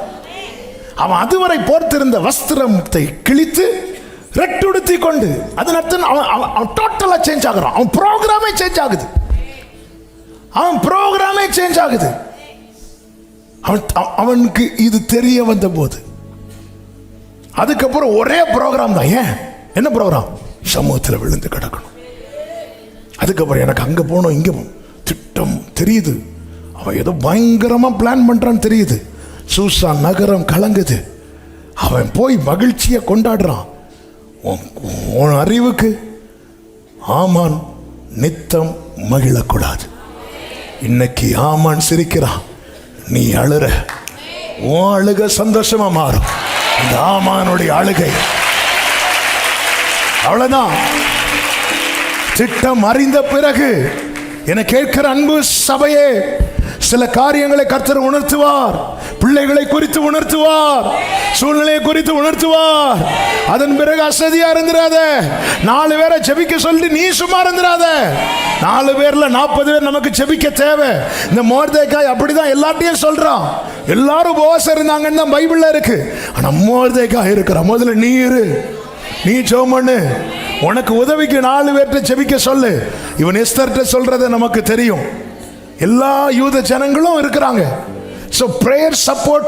அவன் அதுவரை போர்த்திருந்த வஸ்திரத்தை கிழித்து ரெட்டுடுத்தி கொண்டு, அதன் அர்த்தம் அவன் டோட்டலா சேஞ்ச் ஆகிறான். அவன் ப்ரோக்ராமே சேஞ்ச் ஆகுது. அவன் ப்ரோக்ராமே சேஞ்ச் ஆகுது. அவனுக்கு இது தெரிய வந்த போது அதுக்கப்புறம் ஒரே ப்ரோக்ராம் தான். ஏன்? என்ன ப்ரோக்ராம்? சமூகத்தில் விழுந்து கிடக்கணும். அதுக்கப்புறம் எனக்கு அங்க போனோம், இங்க திட்டம் தெரியுது. அவன் ஏதோ பயங்கரமா பிளான் பண்றான்னு தெரியுது. சூசான் நகரம் கலங்குது. அவன் போய் மகிழ்ச்சியை கொண்டாடுறான். உன் அறிவுக்கு ஆமான் நித்தம் மகிழக்கூடாது. இன்னைக்கு ஆமான் சிரிக்கிறான், நீ அழுற. உன் அழுக சந்தோஷமா மாறும். இந்த ஆமானுடைய அழுகை அவ்வளவுதான். திட்டம் அறிந்த பிறகு என கேட்கிற அன்பு சபையே, சில காரியங்களை கர்த்தர் உணர்த்துவார். பிள்ளைகளை குறித்து உணர்த்துவார், சூழ்நிலையை குறித்து உணர்த்துவார். அதன் பிறகு அசதியா இருந்துராத. 4 பேரை ஜெபிக்க சொல்லி நீ சும்மா இருந்துராத. 4 பேர்ல 40 பேர் நமக்கு ஜெபிக்க தேவை. இந்த மொர்தெகாய் அப்படிதான் எல்லாத்தையும் சொல்றான். எல்லாரும் உபவாசம் இருந்தாங்கன்னு தான் பைபிள்ல இருக்கு. ஆனா மொர்தெகாய் இருக்கிற முதல்ல நீ இரு, நீ ஜெபம் பண்ணு. உனக்கு உதவிக்கு 4 பேர்கிட்ட ஜெபிக்க சொல்லு. இவன் எஸ்தர்ட்ட சொல்றத நமக்கு தெரியும். எல்லா யூத ஜனங்களும் இருக்கிறாங்க. So prayer support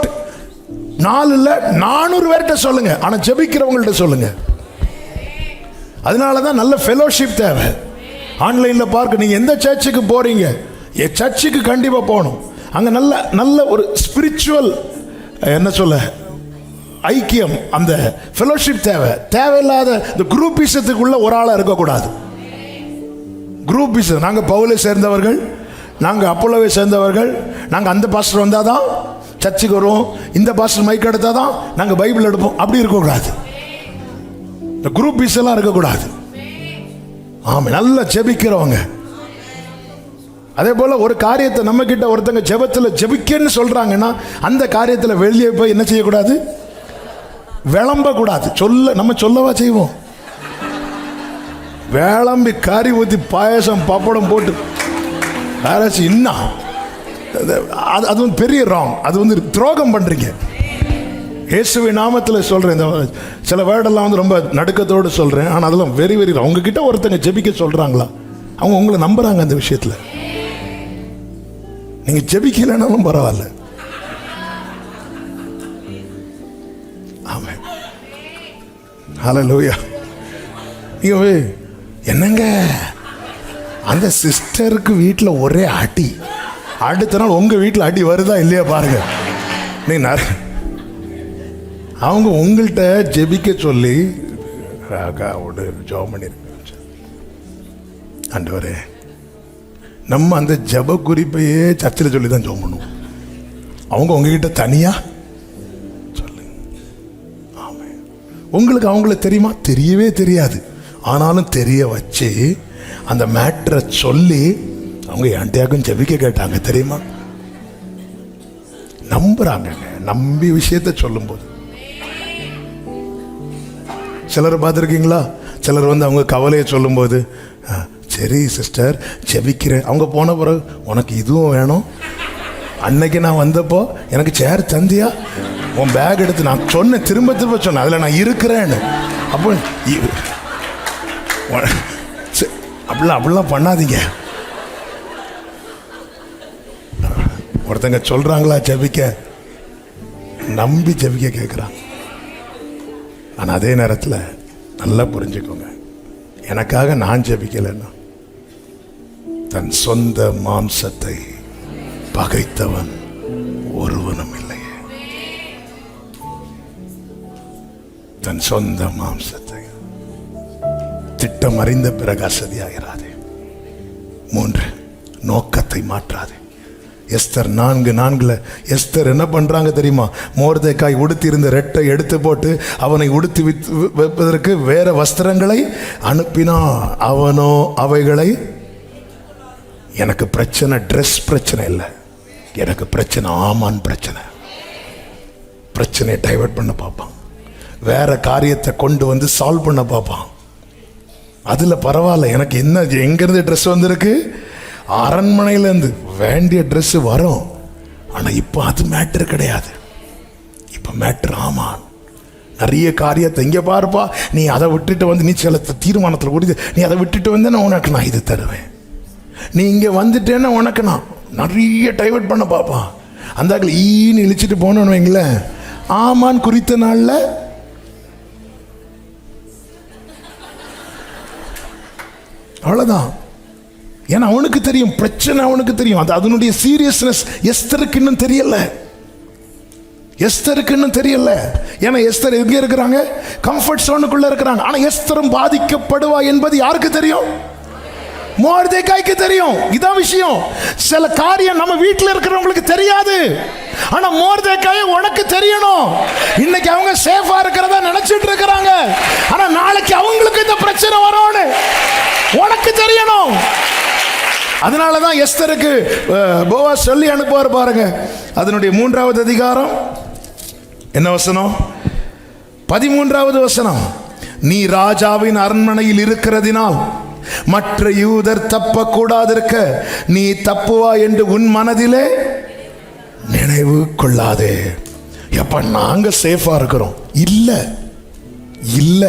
4 இல்ல 400 பேர்கிட்ட சொல்லுங்க. ஆனா ஜெபிக்கிறவங்கள்ட்ட சொல்லுங்க. அதனாலதான் நல்ல ஃபெலோஷிப் தேவை. ஆன்லைன்ல பார்க்க, நீங்க எந்த சர்ச்சுக்கு போறீங்க, சர்ச்சுக்கு கண்டிப்பா போகணும். அங்க நல்ல நல்ல ஒரு ஸ்பிரிச்சுவல் என்ன சொல்ல ஐக்கியம், அந்த ஃபெலோஷிப் தேவை. தேவையில்லாத இந்த குரூப்பிசத்துக்குள்ள ஒரு ஆளா இருக்கக்கூடாது. குரூப்பிசம், நாங்க பவுலை சேர்ந்தவர்கள், நாங்க அப்போலோவை சேர்ந்தவர்கள், நாங்க அந்த பாஸ்டர் வந்தாதான் சர்ச்சுக்கு வருவோம், இந்த பாஸ்டர் மைக் எடுத்தாதான் நாங்க பைபிள் எடுப்போம், அப்படி இருக்கக்கூடாது. இந்த குரூப்பிஸ் எல்லாம் இருக்கக்கூடாது. ஆமா, நல்லா ஜெபிக்கிறவங்க. அதே போல ஒரு காரியத்தை நம்ம கிட்ட ஒருத்தங்க ஜெபத்துல ஜெபிக்கன்னு சொல்றாங்கன்னா அந்த காரியத்துல வெளியே போய் என்ன செய்யக்கூடாது, விளம்ப கூடாது. நம்ம சொல்லவா செய்வோம்? வேளம்பி கறி ஊற்றி பாயசம் பப்படம் போட்டு யாராச்சும் இன்னும் அது பெரிய ராங். அது துரோகம் பண்றீங்க. இயேசுவின் நாமத்தில் சொல்றேன். இந்த சில வேர்டெல்லாம் ரொம்ப நடுக்கத்தோடு சொல்றேன். ஆனால் அதெல்லாம் வெரி வெரி ராங். உங்ககிட்ட ஒருத்தங்க ஜெபிக்க சொல்றாங்களா, அவங்க உங்களை நம்புறாங்க அந்த விஷயத்தில். நீங்க ஜெபிக்கலைன்னாலும் பரவாயில்ல. ஆமென். ஹல்லேலூயா. நீங்க என்னங்க அந்த சிஸ்டருக்கு வீட்டில் ஒரே அடி, அடுத்த நாள் உங்க வீட்டில் அடி வருதா இல்லையா பாருங்க. நீ அவங்க உங்கள்கிட்ட ஜெபிக்க சொல்லி ஜெபம் பண்ணிருக்க. ஆண்டவரே, நம்ம அந்த ஜெப குறிப்பையே சர்ச்சில் சொல்லி தான் ஜெபம் பண்ணுவோம். அவங்க உங்ககிட்ட தனியா சொல்லு. ஆமென். உங்களுக்கு அவங்கள தெரியுமா? தெரியவே தெரியாது. ஆனாலும் தெரிய வச்சு அந்த மேட்டரை சொல்லி அவங்க ஆண்டியாக்கும் ஜெபிக்க கேட்டாங்க தெரியுமா? நம்புறாங்க. நம்பி விஷயத்தை சொல்லும் போது சிலர் பார்த்துருக்கீங்களா? சிலர் வந்து அவங்க கவலையை சொல்லும்போது, சரி சிஸ்டர் ஜெபிக்கிறேன். அவங்க போன பிறகு உனக்கு இதுவும் வேணும், அன்னைக்கு நான் வந்தப்போ எனக்கு சேர் தந்தியா, உன் பேக் எடுத்து நான் சொன்னேன், திரும்ப திரும்ப சொன்னேன், அதில் நான் இருக்கிறேன்னு. அப்போ அப்படிலாம் பண்ணாதீங்க. ஒருத்தங்க சொல்றாங்களா ஜெபிக்க, நம்பி ஜெபிக்க கேட்குறாங்க. ஆனால் அதே நேரத்தில் நல்லா புரிஞ்சுக்கோங்க, எனக்காக நான் ஜெபிக்கலைன்னா தன் சொந்த மாம்சத்தை பகைத்தவன் ஒருவனும் இல்லையே. தன் சொந்த மாம்சத்தை திட்டம் அறிந்த பிறகு அசதியாகிறாதே. 3, நோக்கத்தை மாற்றாதே. எஸ்தர் 4:4 எஸ்தர் என்ன பண்றாங்க தெரியுமா? மோர்தேக்காய் உடுத்தி இருந்த ரெட்டை எடுத்து போட்டு அவனை உடுத்தி வைப்பதற்கு வேற வஸ்திரங்களை அனுப்பினா. அவனோ அவைகளை, எனக்கு பிரச்சனை ட்ரெஸ் பிரச்சனை இல்லை, எனக்கு பிரச்சனை ஆமான் பிரச்சனை. பிரச்சனையை டைவர்ட் பண்ண பார்ப்பான், வேற காரியத்தை கொண்டு வந்து சால்வ் பண்ண பார்ப்பான். அதுல பரவாயில்ல, எனக்கு என்ன எங்கிருந்து ட்ரெஸ் வந்திருக்கு, அரண்மனையிலேருந்து வேண்டிய ட்ரெஸ் வரும். ஆனால் இப்போ அது மேட்ரு கிடையாது. இப்போ மேட்ரு ஆமான். நிறைய காரியத்தை இங்கே பாருப்பா, நீ அதை விட்டுட்டு வந்து நீ சில தீர்மானத்தில் கொடுத்து நீ அதை விட்டுட்டு வந்து உனக்கு நான் இது தருவேன், நீ இங்கே வந்துட்டேன்னா உனக்கு நான் நிறைய டைவர்ட் பண்ண பார்ப்பான். அந்த ஈன்னு இழிச்சிட்டு போனோன்னு வைங்களேன், ஆமான் குறித்த நாளில் அவ்வளோதான். ஏன்னா அவனுக்கு தெரியும் பிரச்சனை, அவனுக்கு தெரியும் அது, அதனுடைய சீரியஸ்னஸ் எஸ்தருக்கு இன்னும் தெரியல. எஸ்தருக்கு இன்னும் தெரியல. ஏன்னா எஸ்தர் எங்கே இருக்கிறாங்க? கம்ஃபர்ட் சோனுக்குள்ள இருக்கிறாங்க. ஆனா எஸ்தரும் பாதிக்கப்படுவா என்பது யாருக்கு தெரியும்? மோர்தேக்காய்க்கு தெரியும். இதான் விஷயம். சில காரியம் நம்ம வீட்டில் இருக்கிறவங்களுக்கு தெரியாது, ஆனா மோர்தேக்காய் உனக்கு தெரியணும். இன்னைக்கு அவங்க சேஃபா இருக்கிறதா நினைச்சிட்டு இருக்கிறாங்க, ஆனா நாளைக்கு அவங்களுக்கு இந்த பிரச்சனை வரும்னு உனக்கு தெரியணும். அதனாலதான் எஸ்தருக்கு போவாஸ் சொல்லி அனுப்புவார் பாருங்க. அதனுடைய 3வது அதிகாரம் என்ன வசனம்? 13வது வசனம். நீ ராஜாவின் அரண்மனையில் இருக்கிறதினால் மற்ற யூதர் தப்ப கூடாதிருக்க நீ தப்புவா என்று உன் மனதிலே நினைவு கொள்ளாதே. எப்ப நாங்க சேஃபா இருக்கிறோம்? இல்ல இல்ல,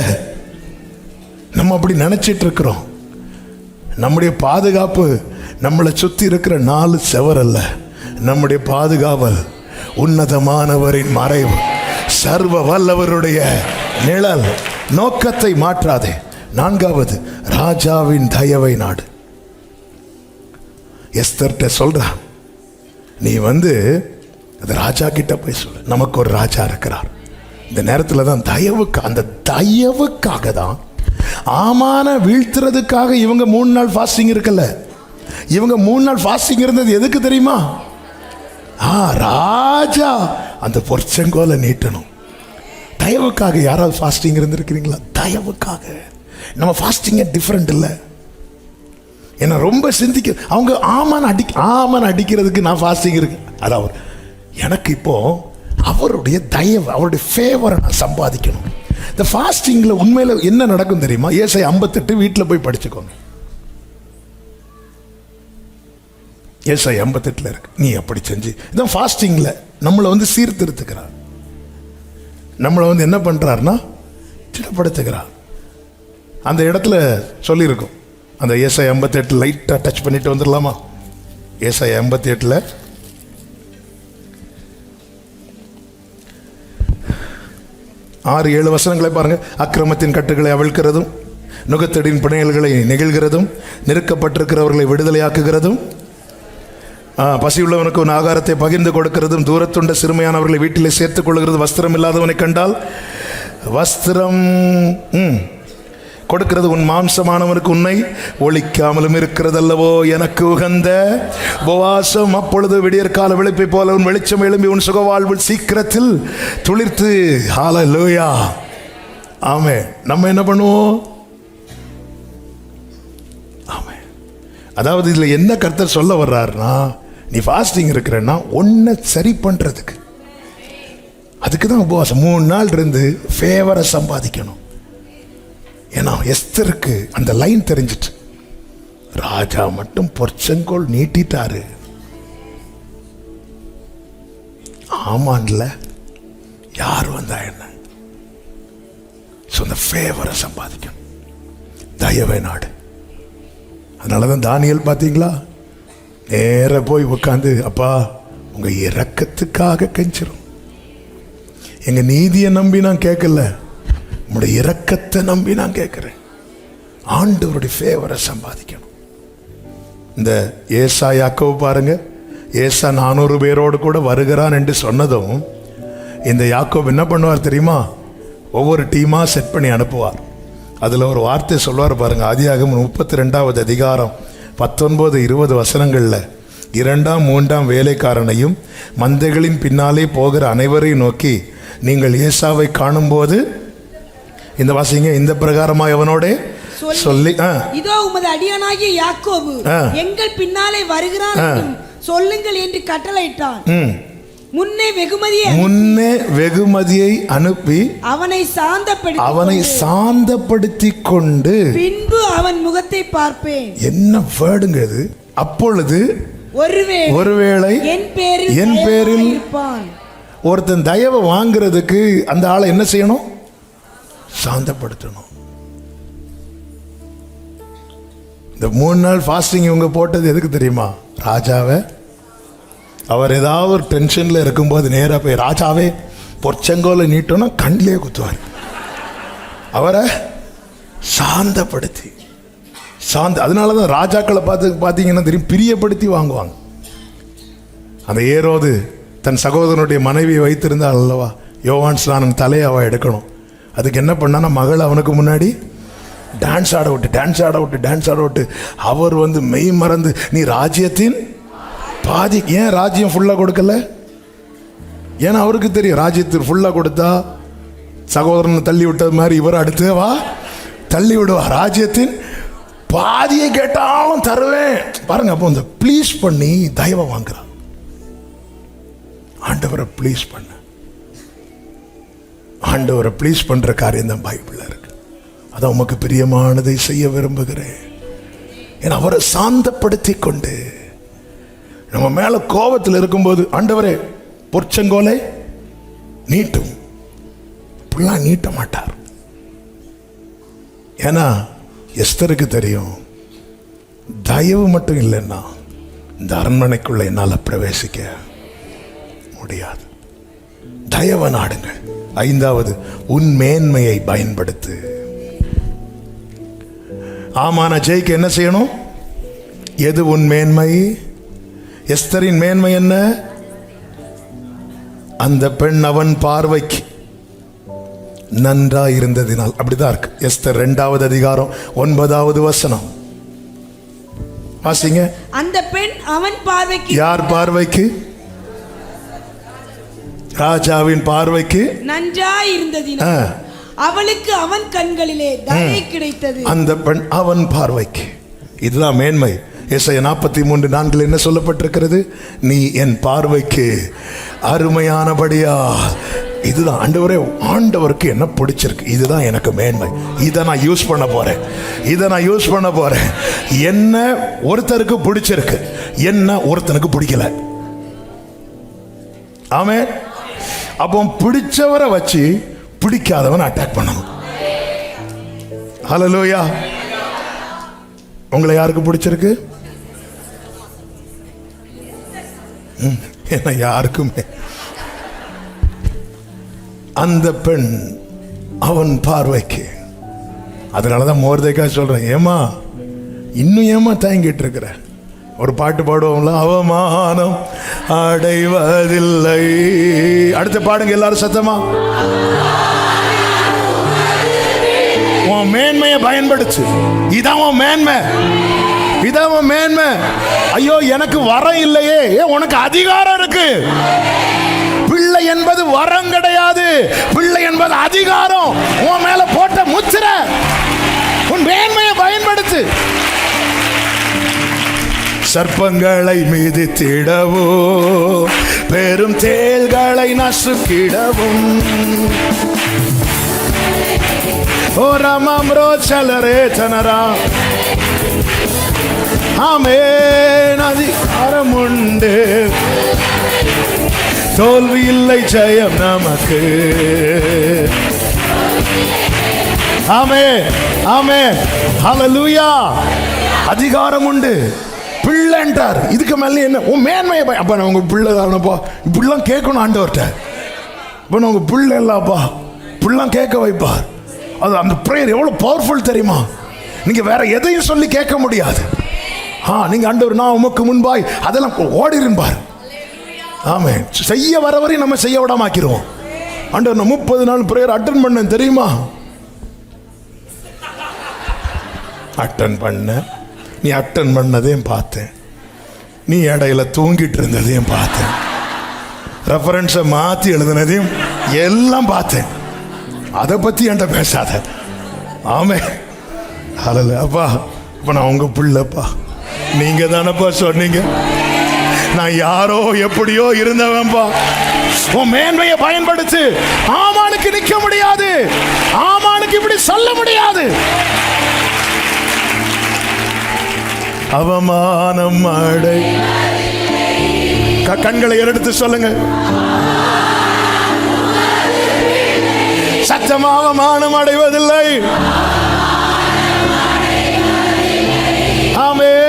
நம்ம அப்படி நினைச்சிட்டு இருக்கிறோம். நம்முடைய பாதுகாப்பு நம்மளை சுத்தி இருக்கிற 4 செவர் அல்ல. நம்முடைய பாதுகாவல் உன்னதமானவரின் மறைவு, சர்வ வல்லவருடைய நிழல். நோக்கத்தை மாற்றாதே. 4வது, ராஜாவின் தயவை நாடு. எஸ்தர்ட்ட சொல்றான், நீ வந்து அது ராஜா கிட்ட போய் சொல்லு, நமக்கு ஒரு ராஜா இருக்கிறார். இந்த நேரத்தில் தான் தயவுக்கு, அந்த தயவுக்காக தான் ஆமான வீழ்த்துறதுக்காக இவங்க 3 நாள் ஃபாஸ்டிங் இருக்கல. இவங்க 3 நாள் ஃபாஸ்டிங் இருந்தது எதுக்கு தெரியுமா? ராஜா அந்த பொற்செங்கோலை நீட்டணும். தயவுக்காக. யாராவது ஃபாஸ்டிங் இருந்திருக்கிறீங்களா? தயவுக்காக. நம்ம ஃபாஸ்டிங் டிஃப்ரெண்ட் இல்லை. ஏன்னா ரொம்ப சிந்திக்க, அவங்க ஆமான் அடிக்கிறதுக்கு நான் ஃபாஸ்டிங் இருக்கு. அதாவது எனக்கு இப்போ அவருடைய தயவு, அவருடைய ஃபேவரை நான் சம்பாதிக்கணும். இந்த ஃபாஸ்டிங்கில் உண்மையில் என்ன நடக்கும் தெரியுமா? ஏசாயா 58 வீட்டில் போய் படிச்சுக்கோங்க. ஏசாயா 58 இருக்கு. நீ அப்படி செஞ்சு இதான் ஃபாஸ்டிங்கில் நம்மளை வந்து சீர்திருத்துக்கிறார். நம்மளை வந்து என்ன பண்ணுறாருன்னா திடப்படுத்துகிறார். அந்த இடத்துல சொல்லியிருக்கோம். அந்த ஏசாயா 58 லைட்டாக டச் பண்ணிட்டு வந்துடலாமா? ஏசாயா 58 6-7 வசனங்களை பாருங்க. அக்கிரமத்தின் கட்டுகளை அவிழ்க்கிறதும், நுகத்தடியின் பிணையல்களை நெகிழ்கிறதும், நெருக்கப்பட்டிருக்கிறவர்களை விடுதலையாக்குகிறதும், பசியுள்ளவனுக்கு உன் ஆகாரத்தை பகிர்ந்து கொடுக்கிறதும், தூரத்துண்ட சிறுமையானவர்களை வீட்டிலே சேர்த்துக் கொள்கிறது, வஸ்திரம் இல்லாதவனை கண்டால் வஸ்திரம் கொடுக்கிறது, உன் மாம்சமானவனுக்கு உன்னை ஒழிக்காமலும் இருக்கிறதல்லவோ எனக்கு உகந்த உபவாசம். அப்பொழுது விடியற்கால விழிப்பை போல உன் வெளிச்சம் எழும்பி உன் சுகவாழ்வு சீக்கிரத்தில் துளிர்த்து. ஹல்லேலூயா, ஆமென். நம்ம என்ன பண்ணுவோம்? ஆமென். அதாவது இதில் என்ன கர்த்தர் சொல்ல வர்றாருன்னா, நீ ஃபாஸ்டிங் இருக்கிறன்னா ஒன்றை சரி பண்ணுறதுக்கு, அதுக்கு தான் உபவாசம். 3 நாள் இருந்து ஃபேவரை சம்பாதிக்கணும். ஏன்னா எஸ்தருக்கு அந்த லைன் தெரிஞ்சிட்டு, ராஜா மட்டும் பொற்செங்கோல் நீட்டிட்டாரு, ஆமான்ல யார் வந்தா என்ன? அந்த ஃபேவரை சம்பாதிக்கணும், தயவை நாடு. அதனாலதான் தானியேல் பார்த்தீங்களா, நேர போய் உட்காந்து, அப்பா உங்க இரக்கத்துக்காக கெஞ்சிரும், எங்க நீதியை நம்பி நான் கேட்கல, உங்களுடைய இரக்கத்தை நம்பி நான் கேட்கிறேன். ஆண்டவருடைய ஃபேவரை சம்பாதிக்கணும். இந்த ஏசா யாக்கோபு பாருங்க, ஏசா 400 பேரோடு கூட வருகிறான் என்று சொன்னதும் இந்த யாக்கோபு என்ன பண்ணுவார் தெரியுமா? ஒவ்வொரு டீமா செட் பண்ணி அனுப்புவார். அதில் ஒரு வார்த்தை சொல்வார் பாருங்க. ஆதியாகமம் 32வது அதிகாரம் 19-20 வசனங்களில், 2ஆம் 3ஆம் வேலைக்காரனையும் மந்தைகளின் பின்னாலே போகிற அனைவரையும் நோக்கி, நீங்கள் ஏசாவை காணும்போது, இந்த வாசிங்க, இந்த பிரகாரமாக அவனோட சொல்லி, இதோ உமது அடியானாகிய யாக்கோபு எங்கள் பின்னாலே வருகிறான் சொல்லுங்கள் என்று கட்டளையிட்டான். முன்னே வெகுமதியை அனுப்பி அவனை சாந்தப்படுத்தி கொண்டு பின்பு அவன் முகத்தை பார்ப்பேன். என்ன வேர்டுங்க இது? அப்பொழுது ஒருவேளை என் பேரில் இருப்பான். ஒருத்தன் தயவை வாங்குறதுக்கு அந்த ஆளை என்ன செய்யணும்? சாந்தப்படுத்தணும். இந்த 3 நாள் ஃபாஸ்டிங் இவங்க போட்டது எதுக்கு தெரியுமா? ராஜாவை, அவர் ஏதாவது ஒரு டென்ஷன்ல இருக்கும்போது நேராக போய், ராஜாவே பொற்செங்கோலை நீட்டோன்னா கண்ணிலே குத்துவார். அவரை சாந்தப்படுத்தி அதனாலதான் ராஜாக்களை பார்த்தீங்கன்னா தெரியும், பிரியப்படுத்தி வாங்குவாங்க. அந்த ஏரோது தன் சகோதரனுடைய மனைவியை வைத்திருந்தால் அல்லவா, யோவான் ஸ்நானன் தலையை அவள் எடுக்கணும். அதுக்கு என்ன பண்ணான்னா, மகள் அவனுக்கு முன்னாடி டான்ஸ் ஆட விட்டு அவர் மெய் மறந்து, நீ ராஜ்யத்தின் பாதி, ஏன் ராஜ்யம் ஃபுல்லாக கொடுக்கல? ஏன்னா அவருக்கு தெரியும், ராஜ்யத்தில் ஃபுல்லாக கொடுத்தா சகோதரனை தள்ளி விட்டது மாதிரி இவர் அடுத்து வா தள்ளி விடுவா. ராஜ்யத்தின் பாதியை கேட்டாலும் தருவேன் பாருங்க. அப்போ இந்த ப்ளீஸ் பண்ணி தயவை வாங்குறான். ஆண்டவரை ப்ளீஸ் பண்ண, ஆண்டவரை ப்ளீஸ் பண்ற காரியம் தான் பைபிள்ல இருக்கு. அதான் உமக்கு பிரியமானதை செய்ய விரும்புகிறேன். ஏன்னா அவரை சாந்தப்படுத்தி கொண்டு, நம்ம மேல கோபத்தில் இருக்கும்போது, ஆண்டவரே பொற்செங்கோலை நீட்டும், இப்படிலாம் நீட்ட மாட்டார். ஏன்னா எஸ்தருக்கு தெரியும், தயவு மட்டும் இல்லைன்னா இந்த அரண்மனைக்குள்ள என்னால் பிரவேசிக்க முடியாது. தயவை நாடுங்கள். 5வது, உன் மேன்மையை பயன்படுத்து. ஆமான ஜெயிக்க என்ன செய்யணும்? எது உன் மேன்மை? எஸ்தரின் மேன்மை என்ன? அந்த பெண் அவன் பார்வைக்கு நன்றா இருந்ததினால். அப்படிதான் இருக்கு. எஸ்தர் 2வது அதிகாரம் 9வது வசனம் வாசிங்க. அந்த பெண் அவன் பார்வைக்கு, யார் பார்வைக்கு? ராஜாவின் பார்வைக்கு நன்றாய் இருந்ததினால் அவளுக்கு அவன் கண்களிலே தயை கிடைத்தது. அந்த பெண் அவன் பார்வைக்கு, இதுதான் மேன்மை. ஏசாயா 43:4 என்ன சொல்லப்பட்டிருக்கிறது? நீ என் பார்வைக்கு அருமையானபடியா. இதுதான் ஆண்டவரே, ஆண்டவருக்கு என்ன பிடிச்சிருக்கு, இதுதான் எனக்கு மேன்மை, இதை நான் யூஸ் பண்ண போறேன். என்ன ஒருத்தருக்கு பிடிச்சிருக்கு, என்ன ஒருத்தனுக்கு பிடிக்கல. ஆமென். அப்போ பிடிச்சவரை வச்சு பிடிக்காதவன் அட்டாக் பண்ணணும். ஹல்லேலூயா. உங்களை யாருக்கு பிடிச்சிருக்கு? என்ன யாருக்குமே. அந்த பெண் அவன் பார்வைக்கு. அதனாலதான் மோர்தேக்காய் சொல்றேன், ஏமா இன்னும் ஏமா தயங்கிட்டு இருக்கிற? ஒரு பாட்டு பாடுவோம்ல, அவமானம் அடைவதில்லை. அடுத்து பாடுங்க எல்லாரும் சத்தமா. உன் மேன்மையை பயன்படுத்து. இதான் உன் மேன்மை, இதான் உன் மேன்மை. ஐயோ எனக்கு வரம் இல்லையே, உனக்கு அதிகாரம் இருக்கு. பிள்ளை என்பது வரம் கிடையாது, பிள்ளை என்பது அதிகாரம். உன் மேல போட்ட முத்திரை. உன் மேன்மையை பயன்படுத்து. சர்ப்பங்களை மிதித்திடவோ, பெரும் தேள்களை நசுக்கிடவும், ஓ ராமம்ரோ சலரே சனரா, ஆமென். அதிகாரம் உண்டு, தோல்வி இல்லை, ஜெயம் நமக்கு. ஆமென், ஆமென், ஹல்லேலூயா. அதிகாரம் உண்டு. பிள்ளைன்றார், இதுக்கு மேலே என்ன? உன் மேன்மையை அப்ப நான் உங்க பிள்ளை தானப்பா, இப்படிலாம் கேட்கணும் ஆண்டவர்கிட்ட. இப்போ நான் உங்க பிள்ளை இல்லப்பா, இப்படிலாம் கேட்க வைப்பார். அது அந்த ப்ரேயர் எவ்வளவு பவர்ஃபுல் தெரியுமா? நீங்க வேற எதையும் சொல்லி கேட்க முடியாது. நீங்க ஆண்டவர் நான் உமக்கு முன்பாய் அதெல்லாம் ஓடிருப்பார். ஆமென். செய்ய வர வரை நம்ம செய்ய விடாம ஆக்கிடுவோம். ஆண்டவர் நான் 30 நாள் ப்ரேயர் அட்டன் பண்ணேன் தெரியுமா? அட்டன் பண்ண, நீ அட்டன் பண்ணதையும் பார்த்தேன், நீ இடையில தூங்கிட்டு இருந்ததையும் பார்த்தேன், ரெஃபரன்ஸை மாற்றி எழுதுனதையும் எல்லாம் பார்த்தேன். அதை பற்றி என்கிட்ட பேசாத. ஆமே ஹல்லேலூயா. அப்பா இப்போ நான் உங்க பிள்ளைப்பா, நீங்க தானப்பா சொன்னீங்க நான் யாரோ எப்படியோ இருந்தவன்பா. உன் மேன்மையை பயன்படுத்து. ஆமானுக்கு நிற்க முடியாது, ஆமானுக்கு இப்படி சொல்ல முடியாது. அவமானம் அடை. கண்களை எடுத்து சொல்லுங்க சத்தமா, அவமானம் அடைவதில்லை. ஆமென்.